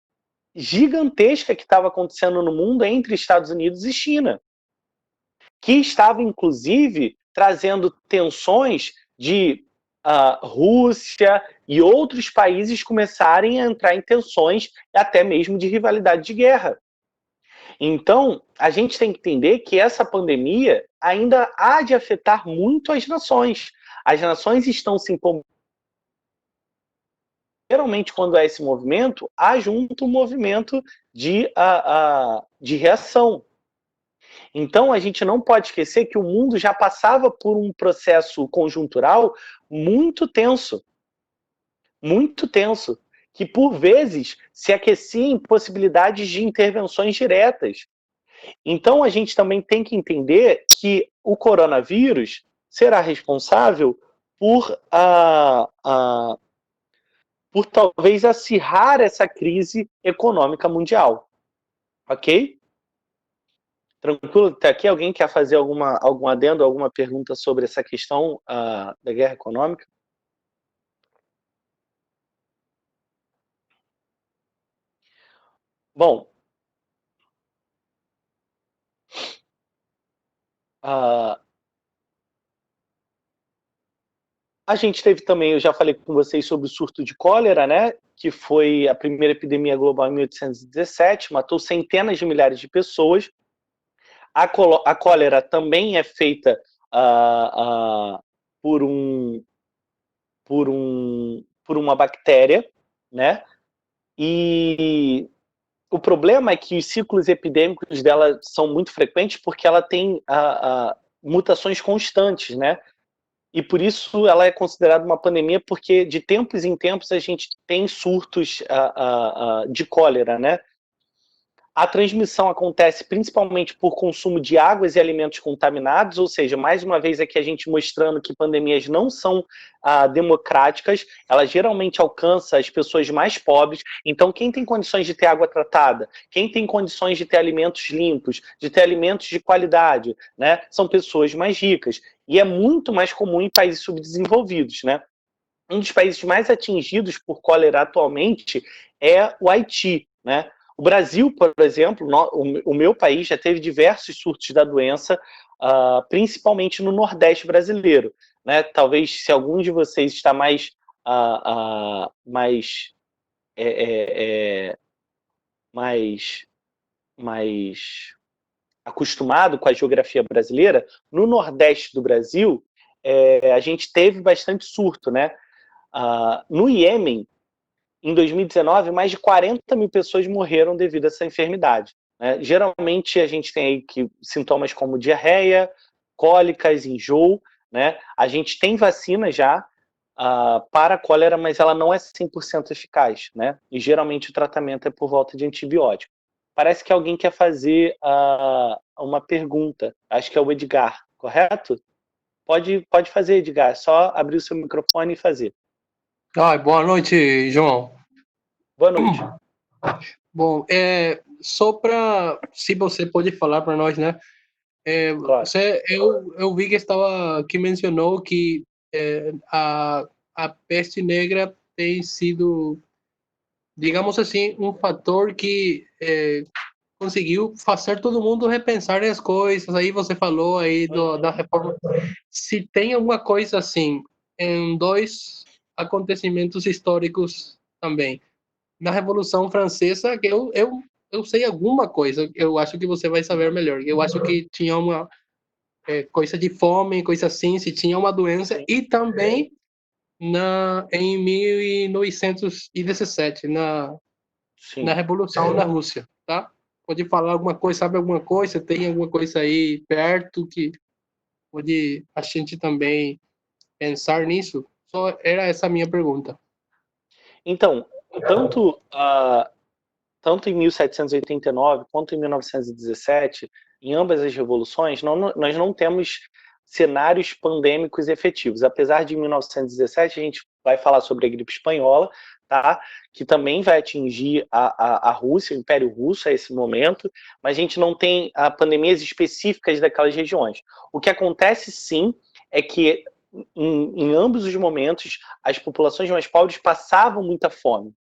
gigantesca que estava acontecendo no mundo entre Estados Unidos e China, que estava, inclusive, trazendo tensões de Rússia e outros países começarem a entrar em tensões, até mesmo de rivalidade de guerra. Então, a gente tem que entender que essa pandemia ainda há de afetar muito as nações. As nações estão se empolgando. Geralmente, quando há esse movimento, há junto um movimento de reação. Então, a gente não pode esquecer que o mundo já passava por um processo conjuntural muito tenso, que por vezes se aquecia em possibilidades de intervenções diretas. Então, a gente também tem que entender que o coronavírus será responsável por talvez acirrar essa crise econômica mundial. Ok? Tranquilo? Tá aqui alguém quer fazer algum adendo, alguma pergunta sobre essa questão da guerra econômica? Bom, a gente teve também, eu já falei com vocês sobre o surto de cólera, né? Que foi a primeira epidemia global em 1817, matou centenas de milhares de pessoas. A cólera também é feita por uma bactéria, né? E o problema é que os ciclos epidêmicos dela são muito frequentes porque ela tem mutações constantes, né? E por isso ela é considerada uma pandemia, porque de tempos em tempos a gente tem surtos de cólera, né? A transmissão acontece principalmente por consumo de águas e alimentos contaminados, ou seja, mais uma vez aqui a gente mostrando que pandemias não são democráticas, elas geralmente alcançam as pessoas mais pobres. Então, quem tem condições de ter água tratada, quem tem condições de ter alimentos limpos, de ter alimentos de qualidade, né, são pessoas mais ricas. E é muito mais comum em países subdesenvolvidos, né? Um dos países mais atingidos por cólera atualmente é o Haiti, né? O Brasil, por exemplo, o meu país já teve diversos surtos da doença, principalmente no Nordeste brasileiro, né? Talvez se algum de vocês está mais acostumado com a geografia brasileira, no Nordeste do Brasil, a gente teve bastante surto, né? No Iêmen, em 2019, mais de 40 mil pessoas morreram devido a essa enfermidade, né? Geralmente a gente tem aí sintomas como diarreia, cólicas, enjoo, né? A gente tem vacina já para a cólera, mas ela não é 100% eficaz, né? E geralmente o tratamento é por volta de antibiótico. Parece que alguém quer fazer uma pergunta. Acho que é o Edgar, correto? Pode fazer, Edgar. É só abrir o seu microfone e fazer. Boa noite, João. Boa noite. Bom, só para, se você pode falar para nós, né? Claro. Eu vi que mencionou que a peste negra tem sido, digamos assim, um fator que conseguiu fazer todo mundo repensar as coisas. Aí você falou aí da reforma. Se tem alguma coisa assim, em dois acontecimentos históricos também. Na Revolução Francesa, que eu sei alguma coisa, eu acho que você vai saber melhor. Eu acho que tinha uma coisa de fome, coisa assim, se tinha uma doença, e também em 1917, na Revolução da Rússia, tá? Pode falar alguma coisa, sabe alguma coisa? Tem alguma coisa aí perto que pode a gente também pensar nisso? Só era essa a minha pergunta. Então, tanto em 1789 quanto em 1917, em ambas as revoluções, nós não temos cenários pandêmicos efetivos. Apesar de em 1917, a gente vai falar sobre a gripe espanhola, tá? Que também vai atingir a Rússia, o Império Russo a esse momento, mas a gente não tem pandemias específicas daquelas regiões. O que acontece, sim, é que em ambos os momentos, as populações mais pobres passavam muita fome.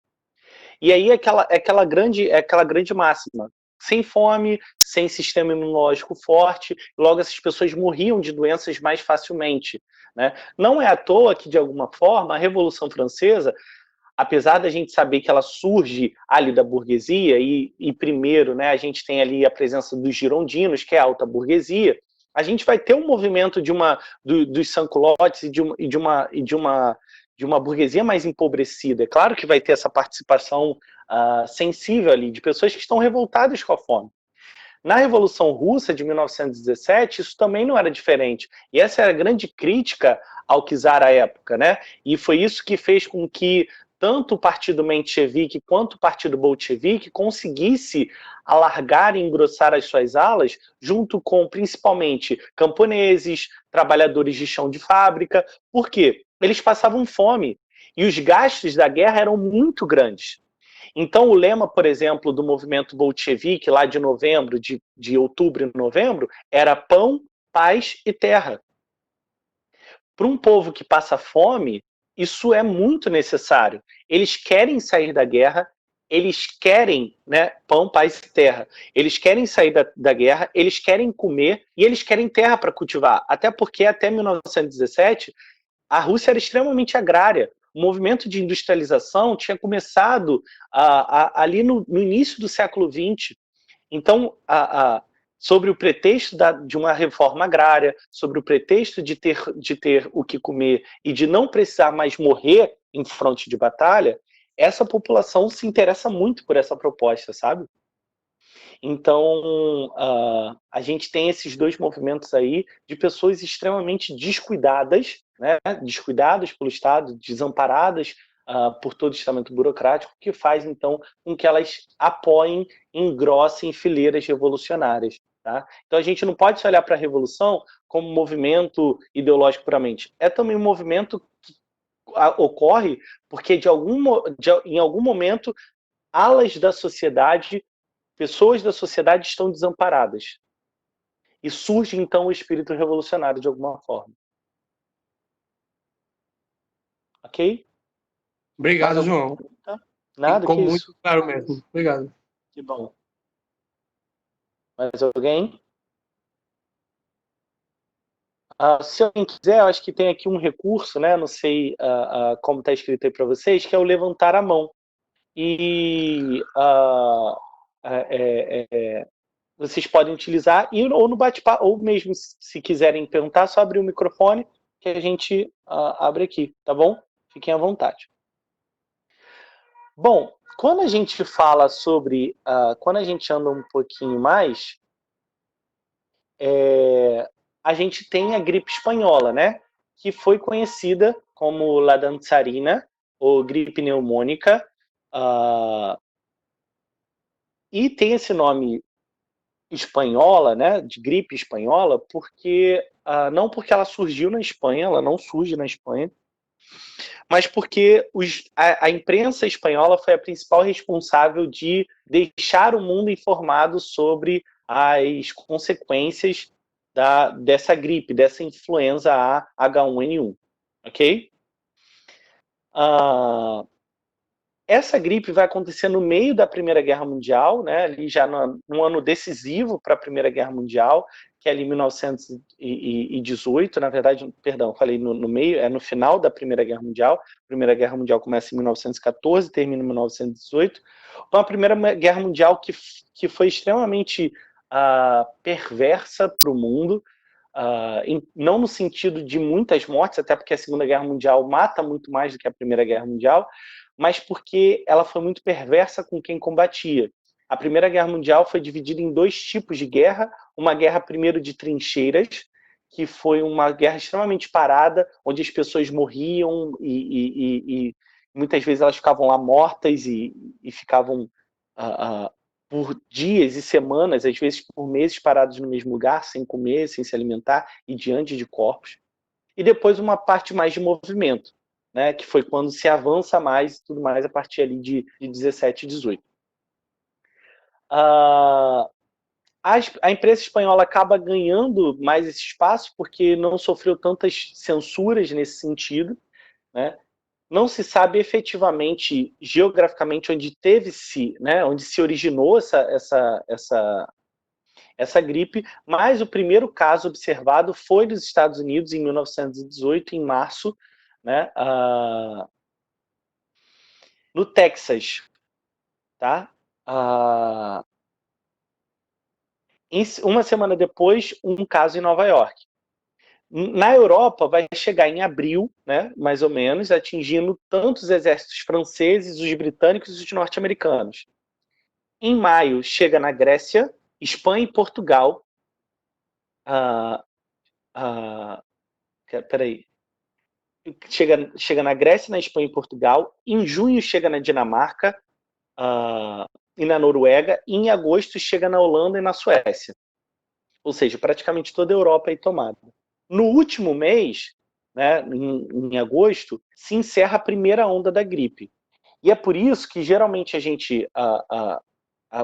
E aí aquela grande máxima: sem fome, sem sistema imunológico forte, logo essas pessoas morriam de doenças mais facilmente, né? Não é à toa que, de alguma forma, a Revolução Francesa, apesar da gente saber que ela surge ali da burguesia, e primeiro, né, a gente tem ali a presença dos girondinos, que é a alta burguesia, a gente vai ter um movimento dos sans-culottes e de uma burguesia mais empobrecida. É claro que vai ter essa participação sensível ali, de pessoas que estão revoltadas com a fome. Na Revolução Russa de 1917, isso também não era diferente. E essa era a grande crítica ao czar à época, né? E foi isso que fez com que tanto o partido menchevique quanto o partido bolchevique conseguisse alargar e engrossar as suas alas, junto com principalmente camponeses, trabalhadores de chão de fábrica. Por quê? Eles passavam fome e os gastos da guerra eram muito grandes. Então, o lema, por exemplo, do movimento bolchevique, lá de novembro, de outubro e novembro, era pão, paz e terra. Para um povo que passa fome, isso é muito necessário. Eles querem sair da guerra, eles querem, né, pão, paz e terra. Eles querem sair da guerra, eles querem comer e eles querem terra para cultivar. Até porque, até 1917, a Rússia era extremamente agrária. O movimento de industrialização tinha começado ali no início do século XX. Então, sobre o pretexto de uma reforma agrária, sobre o pretexto de ter o que comer e de não precisar mais morrer em fronte de batalha, essa população se interessa muito por essa proposta, sabe? Então, a gente tem esses dois movimentos aí de pessoas extremamente descuidadas, né? Descuidadas pelo Estado, desamparadas por todo o estamento burocrático, que faz, então, com que elas apoiem, engrossem fileiras revolucionárias. Tá? Então, a gente não pode olhar para a Revolução como um movimento ideológico puramente. É também um movimento que ocorre porque, em algum momento, alas da sociedade, pessoas da sociedade estão desamparadas. E surge, então, o espírito revolucionário de alguma forma. Ok? Obrigado, João. Nada, Ficou que muito isso. claro mesmo. Obrigado. Que bom. Mais alguém? Se alguém quiser, eu acho que tem aqui um recurso, né? Não sei como está escrito aí para vocês, que é o levantar a mão. E vocês podem utilizar, ou no bate-papo, ou mesmo se quiserem perguntar, só abrir o microfone que a gente abre aqui, tá bom? Fiquem à vontade. Bom, quando a gente fala sobre, quando a gente anda um pouquinho mais, a gente tem a gripe espanhola, né? Que foi conhecida como La Dançarina, ou gripe pneumônica, e tem esse nome espanhola, né, de gripe espanhola, porque não porque ela surgiu na Espanha, ela não surge na Espanha, mas porque a imprensa espanhola foi a principal responsável de deixar o mundo informado sobre as consequências dessa gripe, dessa influenza A H1N1, ok? Essa gripe vai acontecer no meio da Primeira Guerra Mundial, né, ali já num ano decisivo para a Primeira Guerra Mundial, que é ali 1918, na verdade, perdão, falei no meio, é no final da Primeira Guerra Mundial. A Primeira Guerra Mundial começa em 1914, termina em 1918. Uma Primeira Guerra Mundial que foi extremamente perversa para o mundo, não no sentido de muitas mortes, até porque a Segunda Guerra Mundial mata muito mais do que a Primeira Guerra Mundial, mas porque ela foi muito perversa com quem combatia. A Primeira Guerra Mundial foi dividida em dois tipos de guerra. Uma guerra, primeiro, de trincheiras, que foi uma guerra extremamente parada, onde as pessoas morriam e muitas vezes elas ficavam lá mortas e ficavam por dias e semanas, às vezes por meses, parados no mesmo lugar, sem comer, sem se alimentar e diante de corpos. E depois uma parte mais de movimento, né, que foi quando se avança mais e tudo mais a partir ali de 17 e 18. A imprensa espanhola acaba ganhando mais esse espaço porque não sofreu tantas censuras nesse sentido, né? Não se sabe efetivamente, geograficamente, onde teve-se, né, onde se originou essa gripe, mas o primeiro caso observado foi nos Estados Unidos em 1918, em março, né, no Texas, tá? Uma semana depois, um caso em Nova York. Na Europa, vai chegar em abril, né, mais ou menos, atingindo tanto os exércitos franceses, os britânicos e os norte-americanos. Em maio, chega na Grécia, Espanha e Portugal. Peraí. Chega na Grécia, na Espanha e Portugal. Em junho, chega na Dinamarca e na Noruega. E em agosto, chega na Holanda e na Suécia. Ou seja, praticamente toda a Europa é tomada. No último mês, né, em agosto, se encerra a primeira onda da gripe. E é por isso que, geralmente,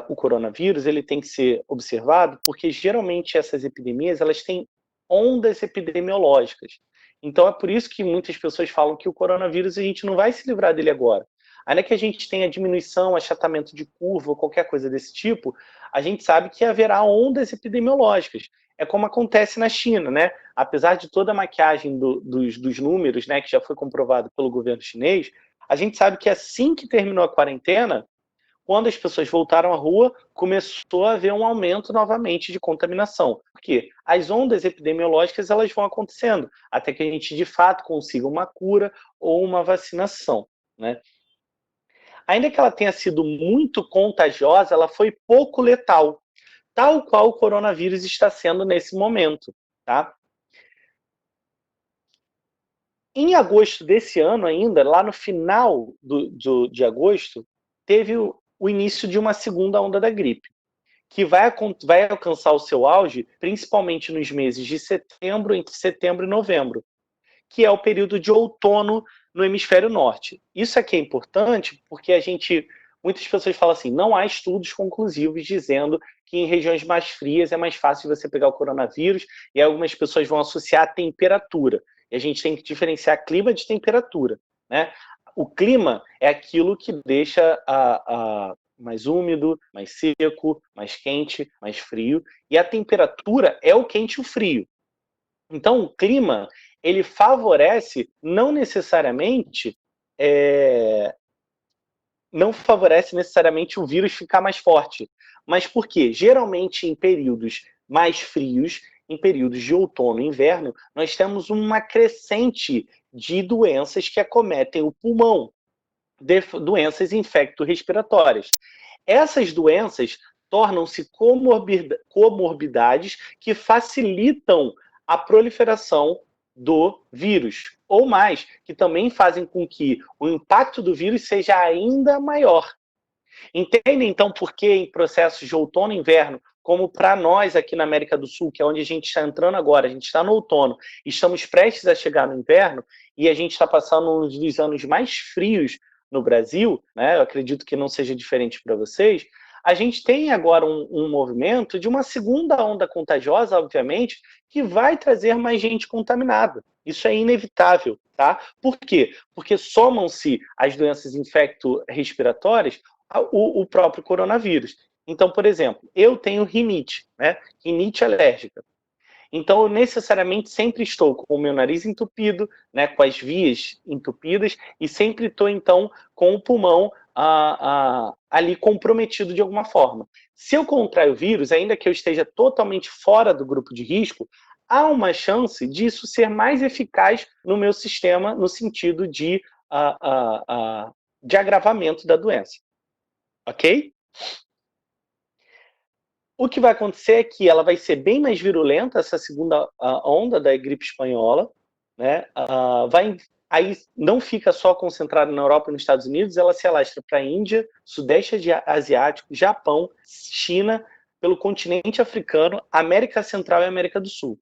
o coronavírus ele tem que ser observado, porque, geralmente, essas epidemias elas têm ondas epidemiológicas. Então, é por isso que muitas pessoas falam que o coronavírus a gente não vai se livrar dele agora. Ainda que a gente tenha diminuição, achatamento de curva ou qualquer coisa desse tipo, a gente sabe que haverá ondas epidemiológicas. É como acontece na China, né? Apesar de toda a maquiagem dos números, né, que já foi comprovado pelo governo chinês, a gente sabe que assim que terminou a quarentena, quando as pessoas voltaram à rua, começou a haver um aumento novamente de contaminação. Por quê? As ondas epidemiológicas elas vão acontecendo, até que a gente de fato consiga uma cura ou uma vacinação, né? Ainda que ela tenha sido muito contagiosa, ela foi pouco letal, tal qual o coronavírus está sendo nesse momento, tá? Em agosto desse ano ainda, lá no final de agosto, teve o início de uma segunda onda da gripe, que vai alcançar o seu auge principalmente nos meses de setembro, entre setembro e novembro, que é o período de outono no hemisfério norte. Isso aqui é importante porque muitas pessoas falam assim, não há estudos conclusivos dizendo que em regiões mais frias é mais fácil você pegar o coronavírus, e algumas pessoas vão associar a temperatura. E a gente tem que diferenciar clima de temperatura, né? O clima é aquilo que deixa mais úmido, mais seco, mais quente, mais frio, e a temperatura é o quente e o frio. Então, o clima, ele favorece, não necessariamente o vírus ficar mais forte. Mas por quê? Geralmente, em períodos mais frios, em períodos de outono e inverno, nós temos uma crescente de doenças que acometem o pulmão, doenças infecto-respiratórias. Essas doenças tornam-se comorbidades que facilitam a proliferação do vírus, ou mais, que também fazem com que o impacto do vírus seja ainda maior. Entende, então, por que em processos de outono e inverno, como para nós aqui na América do Sul, que é onde a gente está entrando agora, a gente está no outono, estamos prestes a chegar no inverno, e a gente está passando um dos anos mais frios no Brasil, né? Eu acredito que não seja diferente para vocês, a gente tem agora um movimento de uma segunda onda contagiosa, obviamente, que vai trazer mais gente contaminada. Isso é inevitável, tá? Por quê? Porque somam-se as doenças infecto-respiratórias o próprio coronavírus. Então, por exemplo, eu tenho rinite, né? Rinite alérgica. Então, eu necessariamente sempre estou com o meu nariz entupido, né, com as vias entupidas, e sempre estou, então, com o pulmão ali comprometido de alguma forma. Se eu contrair o vírus, ainda que eu esteja totalmente fora do grupo de risco, há uma chance disso ser mais eficaz no meu sistema, no sentido de agravamento da doença. Ok? O que vai acontecer é que ela vai ser bem mais virulenta, essa segunda onda da gripe espanhola, né? Aí não fica só concentrada na Europa e nos Estados Unidos, ela se alastra para a Índia, Sudeste Asiático, Japão, China, pelo continente africano, América Central e América do Sul.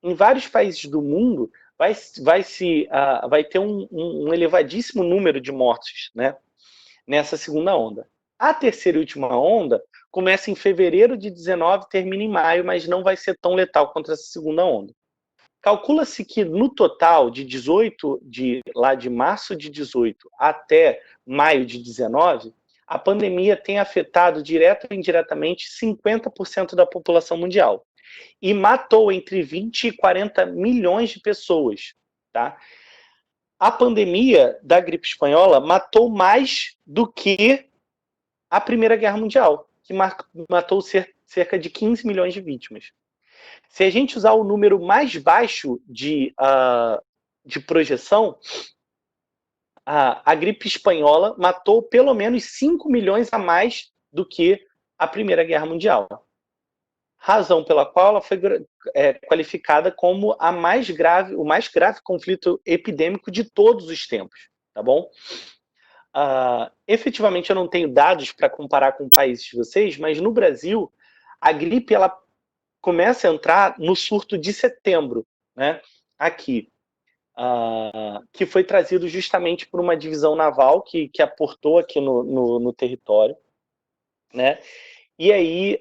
Em vários países do mundo vai ter um elevadíssimo número de mortes, né, nessa segunda onda. A terceira e última onda começa em fevereiro de 19, termina em maio, mas não vai ser tão letal quanto essa segunda onda. Calcula-se que no total de março de 18 até maio de 19, a pandemia tem afetado direto ou indiretamente 50% da população mundial e matou entre 20 e 40 milhões de pessoas, tá? A pandemia da gripe espanhola matou mais do que a Primeira Guerra Mundial, que matou cerca de 15 milhões de vítimas. Se a gente usar o número mais baixo de projeção, a gripe espanhola matou pelo menos 5 milhões a mais do que a Primeira Guerra Mundial. Razão pela qual ela foi qualificada como o mais grave conflito epidêmico de todos os tempos, tá bom? Efetivamente eu não tenho dados para comparar com países de vocês, mas no Brasil a gripe ela começa a entrar no surto de setembro, né? Aqui, que foi trazido justamente por uma divisão naval que aportou aqui no território, né? E aí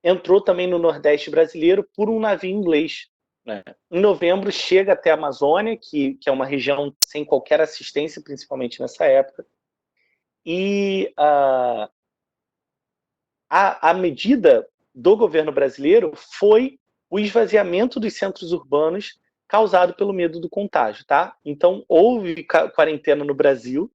entrou também no Nordeste brasileiro por um navio inglês, né? Em novembro chega até a Amazônia, que é uma região sem qualquer assistência, principalmente nessa época, e a medida do governo brasileiro foi o esvaziamento dos centros urbanos causado pelo medo do contágio, tá? Então, houve quarentena no Brasil,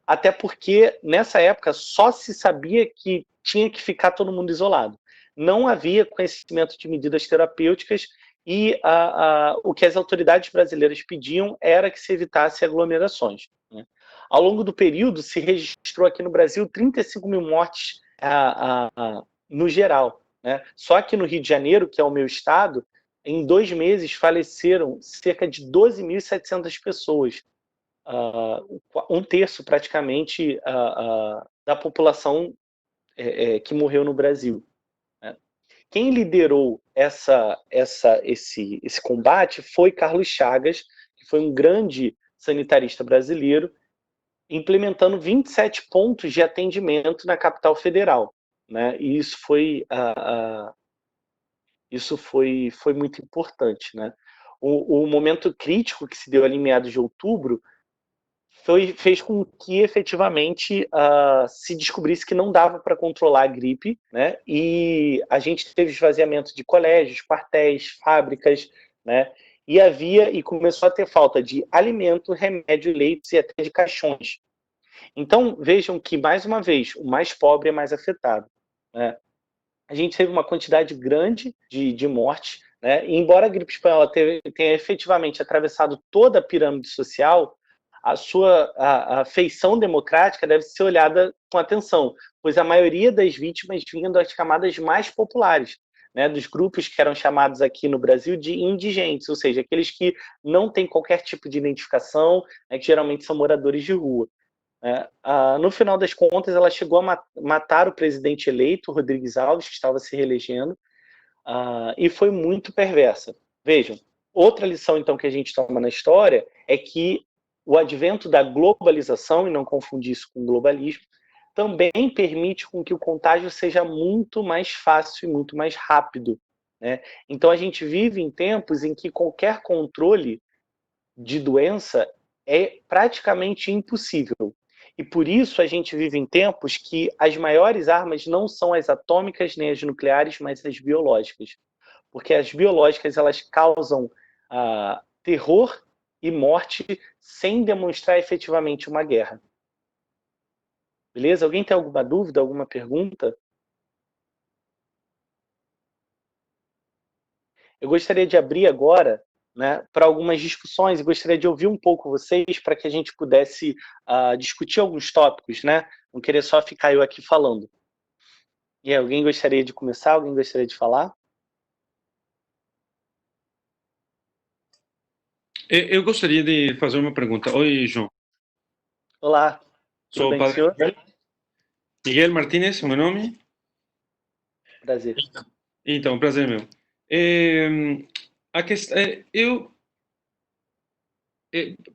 até porque, nessa época, só se sabia que tinha que ficar todo mundo isolado. Não havia conhecimento de medidas terapêuticas e o que as autoridades brasileiras pediam era que se evitasse aglomerações, né? Ao longo do período, se registrou aqui no Brasil 35 mil mortes no geral, né? Só que no Rio de Janeiro, que é o meu estado, em 2 meses faleceram cerca de 12.700 pessoas, um terço praticamente da população que morreu no Brasil, né? Quem liderou esse combate foi Carlos Chagas, que foi um grande sanitarista brasileiro, implementando 27 pontos de atendimento na capital federal, né? E isso foi muito importante, né? O momento crítico que se deu ali em meados de outubro fez com que efetivamente se descobrisse que não dava para controlar a gripe, né? E a gente teve esvaziamento de colégios, quartéis, fábricas, né? E começou a ter falta de alimento, remédio, leitos e até de caixões. Então vejam que, mais uma vez, o mais pobre é mais afetado, né? A gente teve uma quantidade grande de mortes, né? E embora a gripe espanhola tenha efetivamente atravessado toda a pirâmide social, a feição democrática deve ser olhada com atenção, pois a maioria das vítimas vinha das camadas mais populares, né, dos grupos que eram chamados aqui no Brasil de indigentes, ou seja, aqueles que não têm qualquer tipo de identificação, né, que geralmente são moradores de rua. No final das contas, ela chegou a matar o presidente eleito, Rodrigues Alves, que estava se reelegendo, e foi muito perversa. Vejam, outra lição então que a gente toma na história é que o advento da globalização, e não confundir isso com globalismo, também permite com que o contágio seja muito mais fácil e muito mais rápido, né? Então a gente vive em tempos em que qualquer controle de doença é praticamente impossível. E por isso a gente vive em tempos que as maiores armas não são as atômicas nem as nucleares, mas as biológicas. Porque as biológicas elas causam terror e morte sem demonstrar efetivamente uma guerra. Beleza? Alguém tem alguma dúvida, alguma pergunta? Eu gostaria de abrir agora, né, para algumas discussões e gostaria de ouvir um pouco vocês para que a gente pudesse discutir alguns tópicos, né? Não querer só ficar eu aqui falando. E aí, alguém gostaria de começar? Alguém gostaria de falar? Eu gostaria de fazer uma pergunta. Oi, João. Olá, tudo Sou o bem com o padre senhor? Miguel Martínez, é o meu nome. Prazer. Então, prazer meu. Eu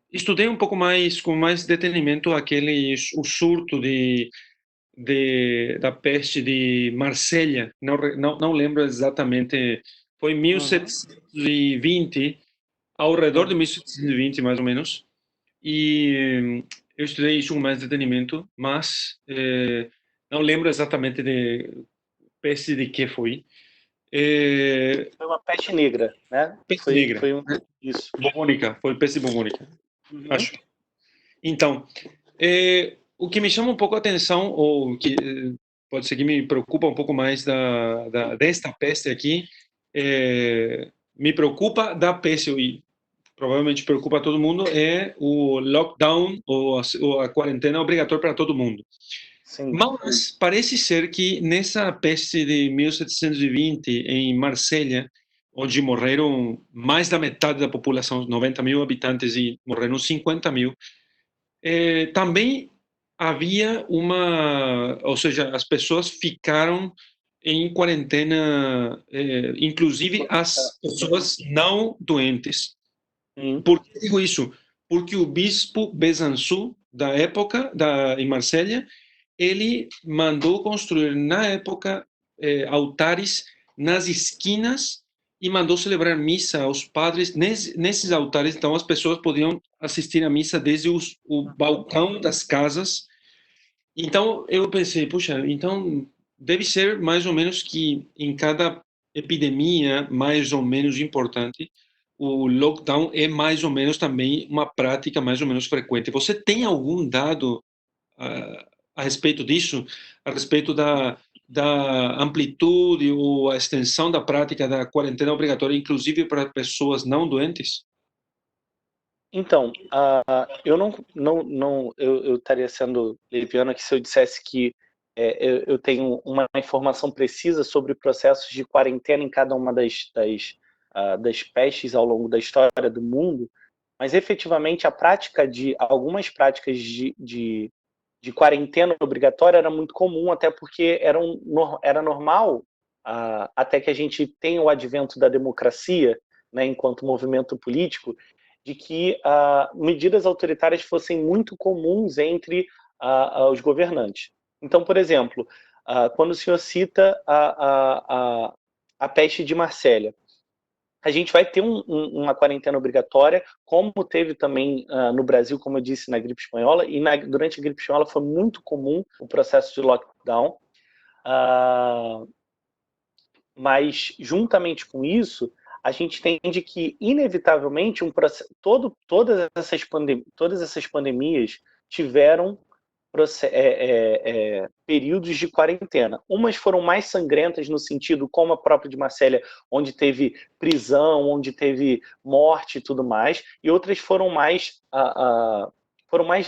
estudei um pouco mais, com mais detenimento, o surto da peste de Marselha. Não lembro exatamente. Foi em 1720, ao redor de 1720, mais ou menos. E eu estudei isso com mais detenimento, mas não lembro exatamente de peste de que foi. Foi uma peste negra, né? Peste negra. Isso. Bubônica, foi peste bubônica, acho. Então, o que me chama um pouco a atenção, ou que pode ser que me preocupa um pouco mais desta peste aqui, me preocupa da peste, e provavelmente preocupa todo mundo, é o lockdown, ou a quarentena obrigatória para todo mundo. Sim. Mas parece ser que nessa peste de 1720, em Marselha, onde morreram mais da metade da população, 90 mil habitantes, e morreram 50 mil, também havia ou seja, as pessoas ficaram em quarentena, inclusive as pessoas não doentes. Por que digo isso? Porque o bispo Besançon, da época, em Marselha, ele mandou construir, na época, altares nas esquinas e mandou celebrar missa aos padres nesses altares. Então, as pessoas podiam assistir à missa desde o balcão das casas. Então, eu pensei, puxa, então deve ser mais ou menos que em cada epidemia mais ou menos importante, o lockdown é mais ou menos também uma prática mais ou menos frequente. Você tem algum dado a respeito disso, a respeito da amplitude ou a extensão da prática da quarentena obrigatória, inclusive para pessoas não doentes? Então, eu estaria sendo leviano aqui se eu dissesse que eu tenho uma informação precisa sobre processos de quarentena em cada uma das das pestes ao longo da história do mundo, mas efetivamente algumas práticas de quarentena obrigatória era muito comum, até porque era normal, até que a gente tenha o advento da democracia, né, enquanto movimento político, de que medidas autoritárias fossem muito comuns entre os governantes. Então, por exemplo, quando o senhor cita a peste de Marsella, a gente vai ter uma quarentena obrigatória, como teve também no Brasil, como eu disse, na gripe espanhola, e durante a gripe espanhola foi muito comum o processo de lockdown, mas juntamente com isso, a gente entende que, inevitavelmente, todas essas pandemias tiveram períodos de quarentena. Umas foram mais sangrentas no sentido, como a própria de Marsella, onde teve prisão, onde teve morte e tudo mais, e outras foram mais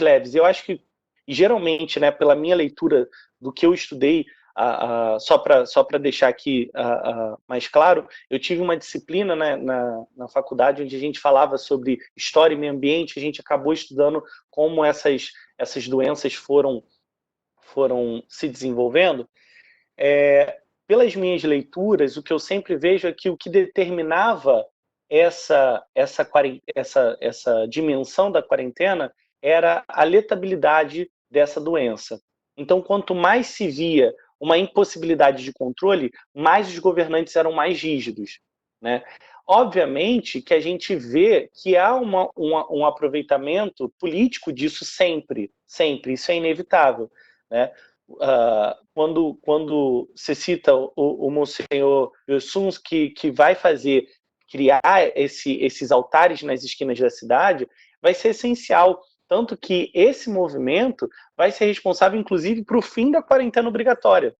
leves. Eu acho que, geralmente, né, pela minha leitura do que eu estudei, só para deixar aqui mais claro, eu tive uma disciplina, né, na faculdade onde a gente falava sobre história e meio ambiente, a gente acabou estudando como essas doenças foram se desenvolvendo. Pelas minhas leituras, o que eu sempre vejo é que o que determinava essa dimensão da quarentena era a letabilidade dessa doença. Então, quanto mais se via uma impossibilidade de controle, mais os governantes eram mais rígidos, né? Obviamente que a gente vê que há um aproveitamento político disso sempre, isso é inevitável, né? Quando se cita o Monsenhor Yusuns, que vai criar esses altares nas esquinas da cidade, vai ser essencial. Tanto que esse movimento vai ser responsável, inclusive, para o fim da quarentena obrigatória.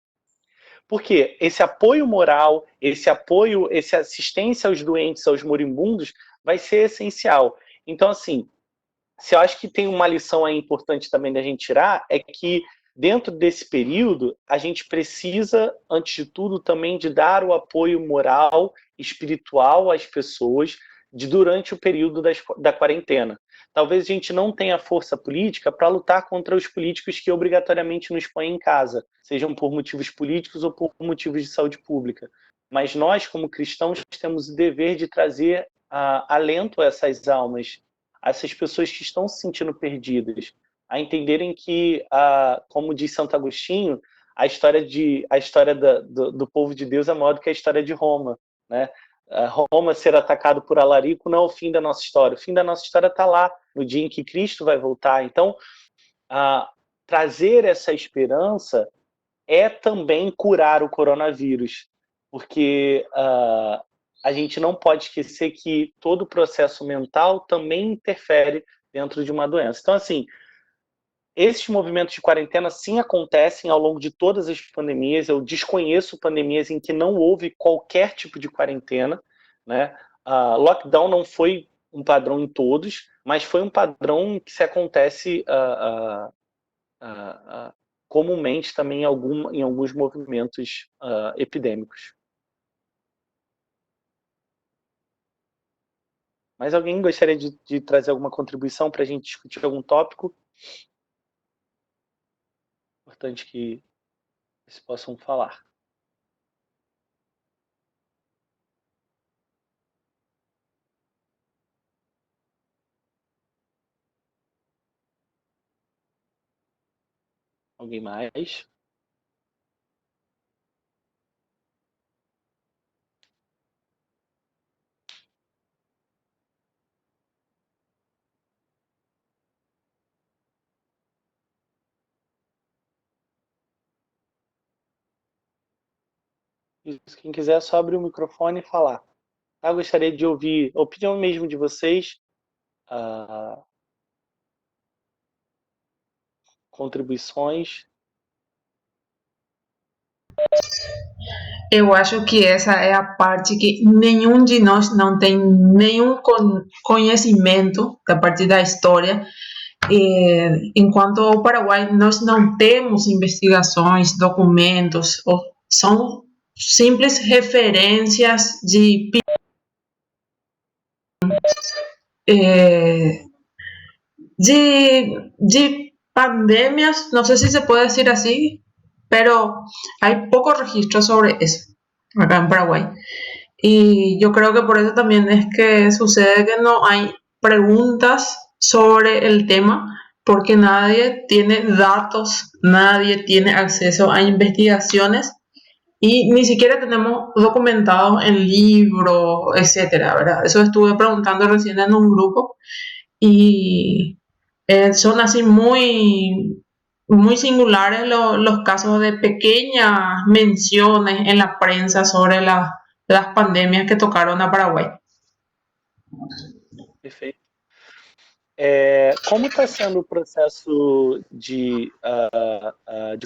Porque esse apoio moral, essa assistência aos doentes, aos moribundos, vai ser essencial. Então, assim, se eu acho que tem uma lição aí importante também da gente tirar, é que dentro desse período, a gente precisa, antes de tudo, também de dar o apoio moral, espiritual às pessoas durante o período da quarentena. Talvez a gente não tenha força política para lutar contra os políticos que obrigatoriamente nos põem em casa, sejam por motivos políticos ou por motivos de saúde pública. Mas nós, como cristãos, temos o dever de trazer alento a essas almas, a essas pessoas que estão se sentindo perdidas, a entenderem que, como diz Santo Agostinho, a história do povo de Deus é maior do que a história de Roma, né? Roma ser atacado por alarico não é o fim da nossa história. O fim da nossa história está lá, no dia em que Cristo vai voltar. Então, trazer essa esperança é também curar o coronavírus, porque a gente não pode esquecer que todo o processo mental também interfere dentro de uma doença. Então, assim, esses movimentos de quarentena sim acontecem ao longo de todas as pandemias. Eu desconheço pandemias em que não houve qualquer tipo de quarentena, né? Lockdown não foi um padrão em todos, mas foi um padrão que se acontece comumente também em alguns movimentos epidêmicos. Mais alguém gostaria de trazer alguma contribuição para a gente discutir algum tópico? Importante que eles possam falar. Alguém mais? Quem quiser, só abrir o microfone e falar. Eu gostaria de ouvir a opinião mesmo de vocês, contribuições. Eu acho que essa é a parte que nenhum de nós não tem nenhum conhecimento da parte da história. Enquanto ao Paraguai, nós não temos investigações, documentos, são simples referências de eh, de pandemias, no sé si se puede decir así, pero hay pocos registros sobre eso acá en Paraguay. Y yo creo que por eso también es que sucede que no hay preguntas sobre el tema, porque nadie tiene datos, nadie tiene acceso a investigaciones y ni siquiera tenemos documentados en libros, etcétera, ¿verdad? Eso estuve preguntando recién en un grupo y son así muy singulares los casos de pequeñas menciones en la prensa sobre las pandemias que tocaron a Paraguay. Perfeito. Como está sendo o processo de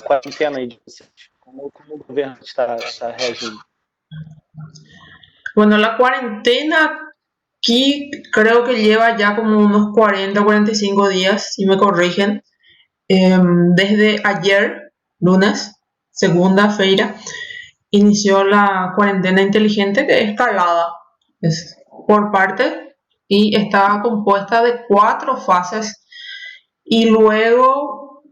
quarentena aí de vocês? Como o governo está reagindo? Bueno, la cuarentena aquí creo que lleva ya como unos 40 o 45 días, si me corrigen. Desde ayer, lunes, segunda-feira, inició la cuarentena inteligente que es escalada es por parte y está compuesta de 4 fases y luego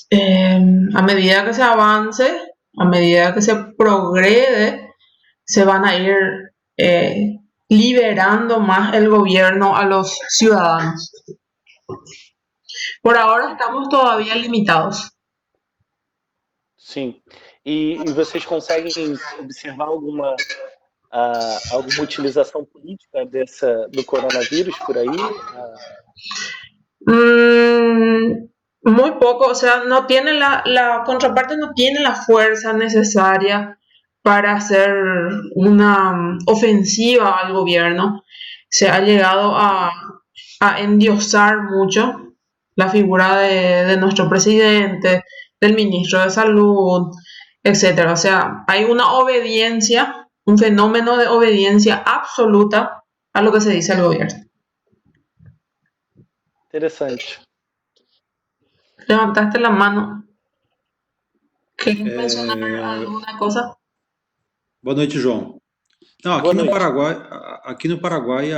a medida que se avance, a medida que se progrede, se van a ir eh, liberando más el gobierno a los ciudadanos. Por ahora estamos todavía limitados. Sim. E vocês conseguem observar alguma utilização política do coronavírus por aí? Muy poco, o sea, no tiene la contraparte no tiene la fuerza necesaria para hacer una ofensiva al gobierno. Se ha llegado a endiosar mucho la figura de nuestro presidente, del ministro de Salud, etcétera. O sea, hay una obediencia, un fenómeno de obediencia absoluta a lo que se dice el gobierno. Interessante. Levantaste la mano. ¿Quieres mencionar alguna cosa? Boa noite, João. Não, aqui Boa no noite. Paraguai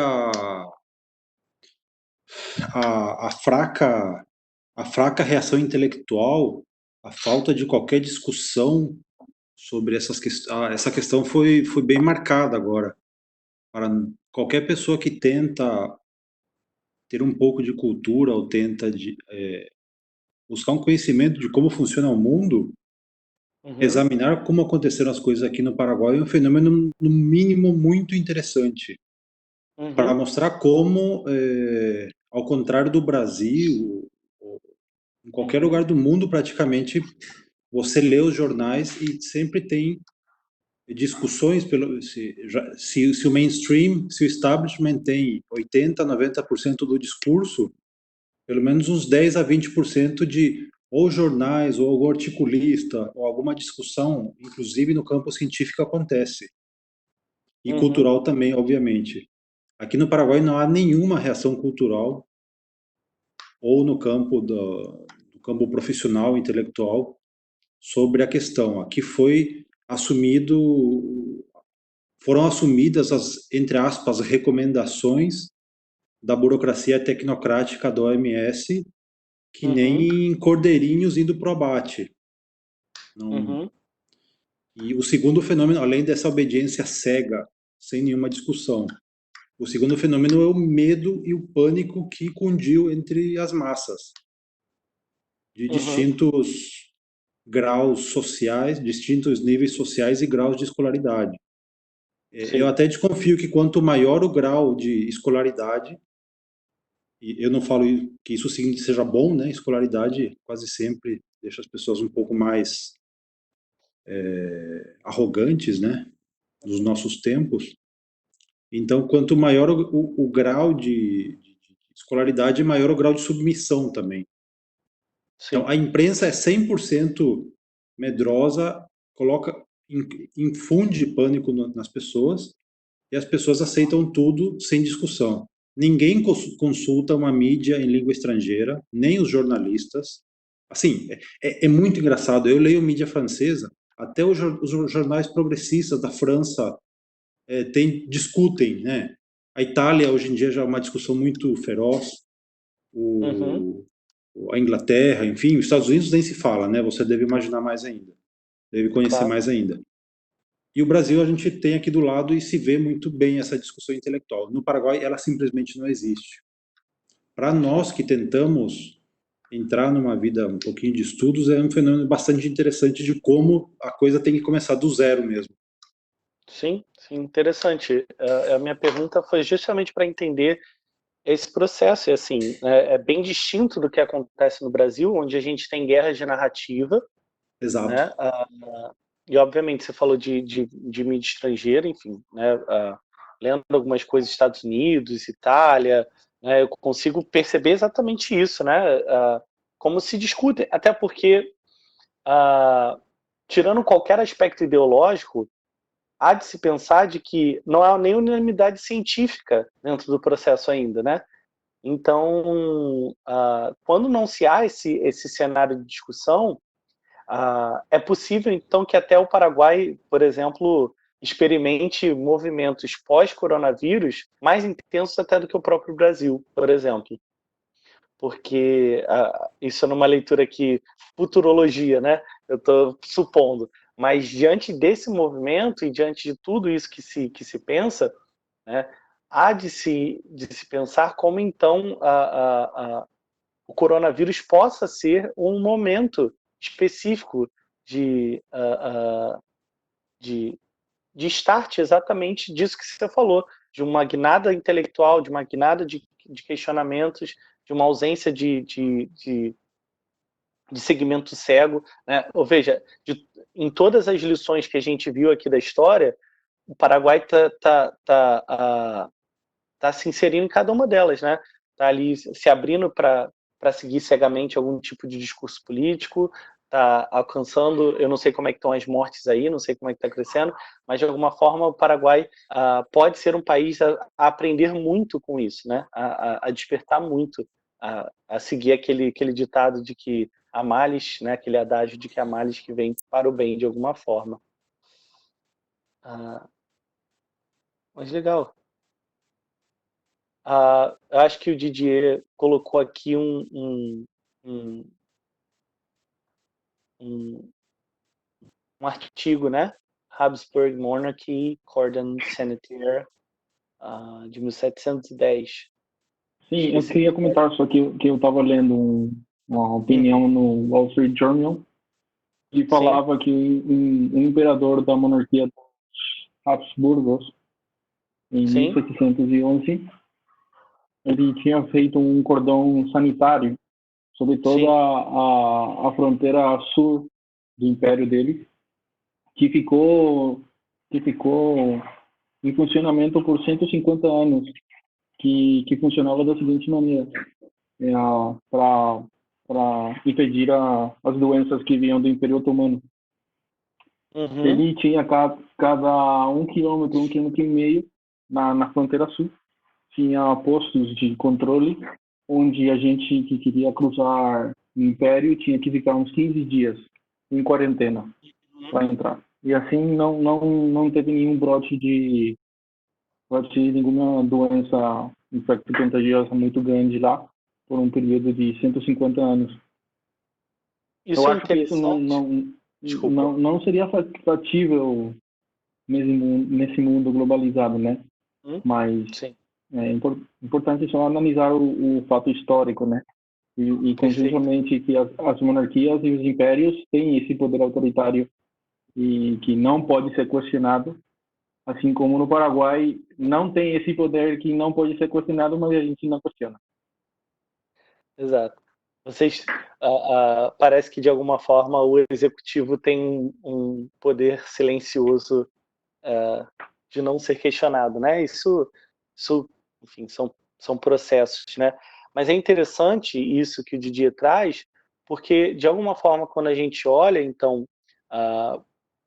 a fraca reação intelectual, a falta de qualquer discussão sobre essa questão foi bem marcada agora. Para qualquer pessoa que tenta ter um pouco de cultura ou tenta buscar um conhecimento de como funciona o mundo, examinar como aconteceram as coisas aqui no Paraguai é um fenômeno, no mínimo, muito interessante. Para mostrar como, ao contrário do Brasil, em qualquer lugar do mundo, praticamente, você lê os jornais e sempre tem discussões, se o mainstream, se o establishment tem 80%, 90% do discurso, pelo menos uns 10% a 20% de ou jornais, ou algum articulista, ou alguma discussão, inclusive no campo científico, acontece. E cultural também, obviamente. Aqui no Paraguai não há nenhuma reação cultural, ou no campo do campo profissional, intelectual, sobre a questão. Aqui foram assumidas as, entre aspas, recomendações da burocracia tecnocrática da OMS, que nem cordeirinhos indo pro abate. Não. E o segundo fenômeno, além dessa obediência cega, sem nenhuma discussão, o segundo fenômeno é o medo e o pânico que cundiu entre as massas, de distintos graus sociais, distintos níveis sociais e graus de escolaridade. Eu até desconfio que quanto maior o grau de escolaridade, e eu não falo que isso seja bom, né? Escolaridade quase sempre deixa as pessoas um pouco mais arrogantes, né? Nos nossos tempos. Então, quanto maior o grau de escolaridade, maior o grau de submissão também. Sim. Então, a imprensa é 100% medrosa, infunde pânico nas pessoas, e as pessoas aceitam tudo sem discussão. Ninguém consulta uma mídia em língua estrangeira, nem os jornalistas. Assim, é muito engraçado. Eu leio mídia francesa, até os jornais progressistas da França discutem, né? A Itália, hoje em dia, já é uma discussão muito feroz. Uhum, A Inglaterra, enfim, os Estados Unidos nem se fala, né? Você deve imaginar mais ainda, deve conhecer claro. mais ainda. E o Brasil a gente tem aqui do lado e se vê muito bem essa discussão intelectual. No Paraguai, ela simplesmente não existe. Para nós que tentamos entrar numa vida um pouquinho de estudos, é um fenômeno bastante interessante de como a coisa tem que começar do zero mesmo. Sim, sim, interessante. A minha pergunta foi justamente para entender esse processo. E assim, é bem distinto do que acontece no Brasil, onde a gente tem guerras de narrativa, Exato. né? E obviamente você falou de mídia estrangeira, enfim, né? Lendo algumas coisas dos Estados Unidos, Itália, né? Eu consigo perceber exatamente isso, né? Como se discute, até porque, tirando qualquer aspecto ideológico, há de se pensar de que não há nem unanimidade científica dentro do processo ainda, né? Então, quando não se há esse cenário de discussão, é possível, então, que até o Paraguai, por exemplo, experimente movimentos pós-coronavírus mais intensos até do que o próprio Brasil, por exemplo. Porque isso é numa leitura aqui, futurologia, né? Eu estou supondo. Mas diante desse movimento e diante de tudo isso que se pensa, né, há de se pensar como, então, o coronavírus possa ser um momento específico de, de, de start exatamente disso que você falou, de uma guinada intelectual, de uma guinada de questionamentos, de uma ausência de segmento cego, né? Ou veja, em todas as lições que a gente viu aqui da história, o Paraguai está se inserindo em cada uma delas, né? Está ali se abrindo para seguir cegamente algum tipo de discurso político, está alcançando, eu não sei como é que estão as mortes aí, não sei como é que está crescendo, mas de alguma forma o Paraguai pode ser um país a aprender muito com isso, né? A despertar muito, a seguir aquele ditado de que há males, né? Aquele adágio de que há males que vem para o bem de alguma forma. Mas legal. Eu acho que o Didier colocou aqui um, um, um artigo, né? Habsburg Monarchy, Cordon Sanitaire, de 1710. Sim, eu Esse queria comentar só que eu estava lendo uma opinião no Wall Street Journal que sim, falava que um imperador da monarquia dos Habsburgos, em sim, 1711, ele tinha feito um cordão sanitário sobre toda sim. a fronteira sul do império dele, que ficou, que ficou em funcionamento por 150 anos, que funcionava da seguinte maneira, para impedir as doenças que vinham do Império Otomano. Uhum, Ele tinha cada 1 quilômetro e meio na fronteira sul, tinha postos de controle, onde a gente que queria cruzar o Império tinha que ficar uns 15 dias em quarentena para entrar. E assim não teve nenhum brote de nenhuma doença infecto-contagiosa muito grande lá, por um período de 150 anos. Eu Isso é acho que isso interessante. Desculpa. não seria factível nesse mundo globalizado, né? Hum? Mas Sim, é importante só analisar o fato histórico, né? E perfeito. conjuntamente que as monarquias e os impérios têm esse poder autoritário e que não pode ser questionado, assim como no Paraguai não tem esse poder que não pode ser questionado, mas a gente não questiona. Exato. Vocês, parece que de alguma forma o executivo tem um poder silencioso, de não ser questionado, né? Isso, enfim, são processos, né? Mas é interessante isso que o Didier traz, porque de alguma forma quando a gente olha, então, ah,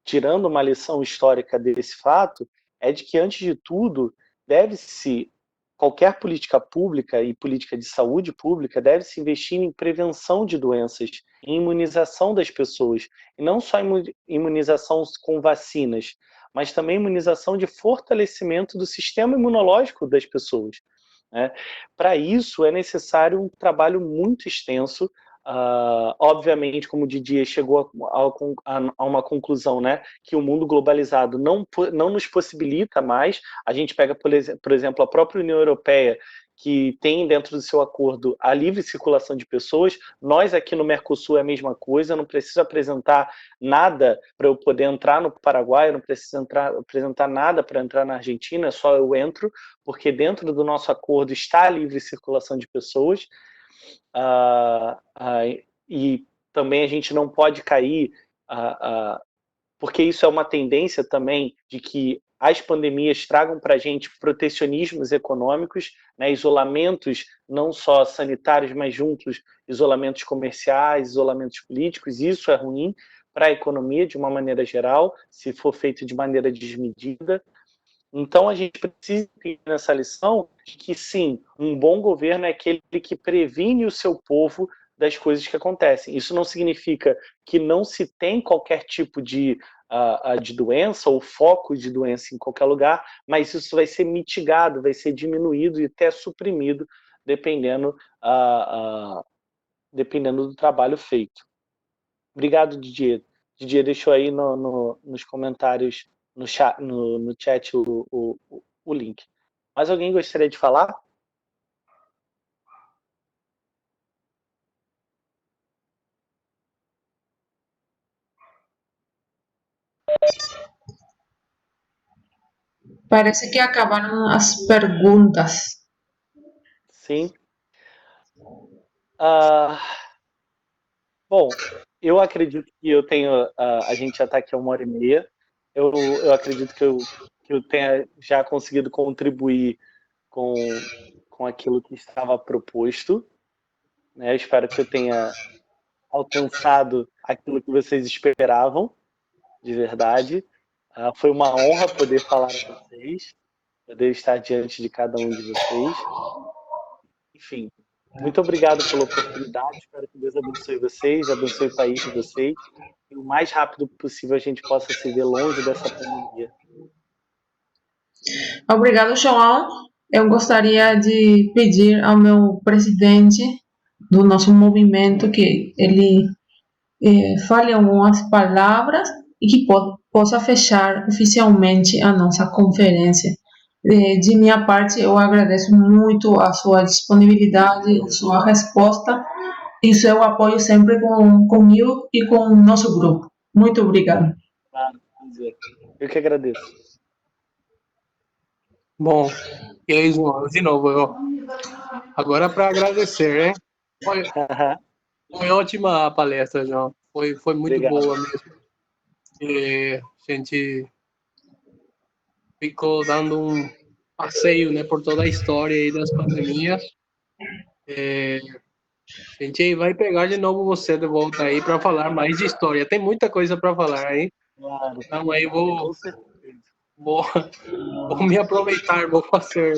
tirando uma lição histórica desse fato, é de que antes de tudo deve-se qualquer política pública e política de saúde pública deve se investir em prevenção de doenças, em imunização das pessoas, e não só imunização com vacinas, mas também imunização de fortalecimento do sistema imunológico das pessoas, né? Para isso é necessário um trabalho muito extenso. Obviamente, como o Didier chegou a uma conclusão, né, que o mundo globalizado não nos possibilita mais. A gente pega, por exemplo, a própria União Europeia, que tem dentro do seu acordo a livre circulação de pessoas. Nós aqui no Mercosul é a mesma coisa, eu não preciso apresentar nada para eu poder entrar no Paraguai, eu não preciso apresentar nada para entrar na Argentina, só eu entro, porque dentro do nosso acordo está a livre circulação de pessoas. E também a gente não pode cair, porque isso é uma tendência também de que as pandemias tragam para a gente protecionismos econômicos, né, isolamentos não só sanitários, mas juntos isolamentos comerciais, isolamentos políticos. Isso é ruim para a economia de uma maneira geral, se for feito de maneira desmedida. Então a gente precisa ter nessa lição de que sim, um bom governo é aquele que previne o seu povo das coisas que acontecem. Isso não significa que não se tem qualquer tipo de doença ou foco de doença em qualquer lugar, mas isso vai ser mitigado, vai ser diminuído e até suprimido, dependendo do trabalho feito. Obrigado, Didier. Didier deixou aí nos comentários, no chat, o link. Mais alguém gostaria de falar? Parece que acabaram as perguntas. Sim. Bom, eu acredito que eu tenho. A gente já está aqui há 1h30. Eu acredito que eu tenha já conseguido contribuir com aquilo que estava proposto, né? Eu espero que eu tenha alcançado aquilo que vocês esperavam, de verdade. Foi uma honra poder falar a vocês, poder estar diante de cada um de vocês. Enfim, muito obrigado pela oportunidade. Espero que Deus abençoe vocês, abençoe o país de vocês. E o mais rápido possível a gente possa se ver longe dessa pandemia. Obrigado, João. Eu gostaria de pedir ao meu presidente do nosso movimento que ele fale algumas palavras e que possa fechar oficialmente a nossa conferência. De minha parte, eu agradeço muito a sua disponibilidade, a sua resposta e o seu apoio sempre comigo e com o nosso grupo. Muito obrigada. Eu que agradeço. Bom, e aí, João, de novo, agora para agradecer, né? Foi ótima a palestra, João. Foi muito Obrigado. boa mesmo. A gente ficou dando um passeio, né, por toda a história aí das pandemias. A gente vai pegar de novo você de volta aí para falar mais de história. Tem muita coisa para falar aí. Claro. Então aí vou me aproveitar, vou fazer,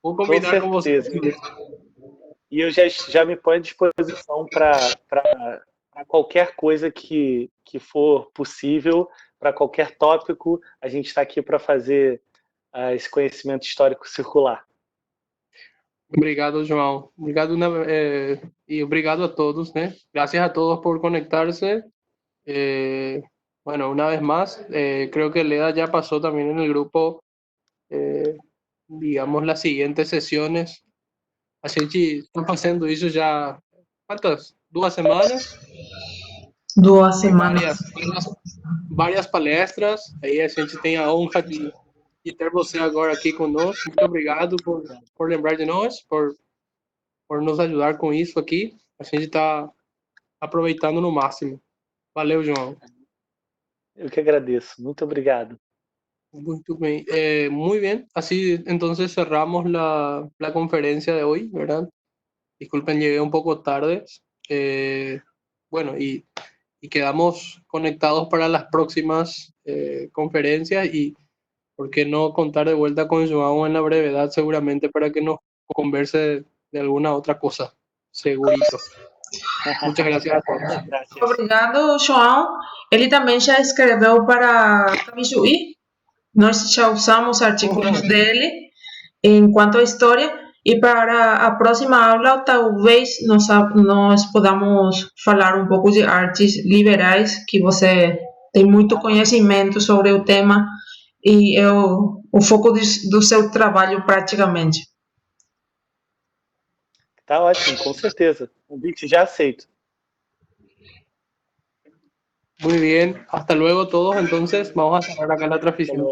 vou combinar com você. E eu já me ponho à disposição para qualquer coisa que for possível, para qualquer tópico, a gente está aqui para fazer esse conhecimento histórico circular. Obrigado, João. Obrigado, y obrigado a todos, ¿no? Gracias a todos por conectarse. Bueno, una vez más, creo que Leda ya pasó también en el grupo, digamos, las siguientes sesiones. A gente está fazendo isso já, quantas? 2 semanas? 2 semanas. Várias palestras. Aí a gente tem a honra de ter você agora aqui conosco. Muito obrigado por lembrar de nós, por nos ajudar com isso aqui. A gente está aproveitando no máximo. Valeu, João. Eu que agradeço. Muito obrigado. Muito bien. Muy bien. Así entonces cerramos la conferencia de hoy, ¿verdad? Disculpen, llegué un poco tarde. Bueno, y quedamos conectados para las próximas conferencias y por qué no contar de vuelta con Joao en la brevedad seguramente para que nos converse de alguna otra cosa, segurito. Muchas gracias a todos. Gracias. Obrigado, João. Ele também já escreveu para Camijuí. Nós já usamos artigos dele enquanto a história. E para a próxima aula, talvez nós podamos falar um pouco de artes liberais, que você tem muito conhecimento sobre o tema e é o foco do seu trabalho praticamente. Tá ótimo, com certeza. Convite já aceito. Muy bien, hasta luego todos. Entonces, vamos a cerrar acá la transmisión.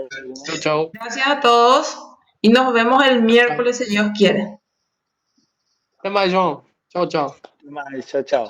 Chao, chao. Gracias a todos y nos vemos el miércoles si Dios quiere. Até mais, João. Tchau, tchau. Até mais, tchau, tchau.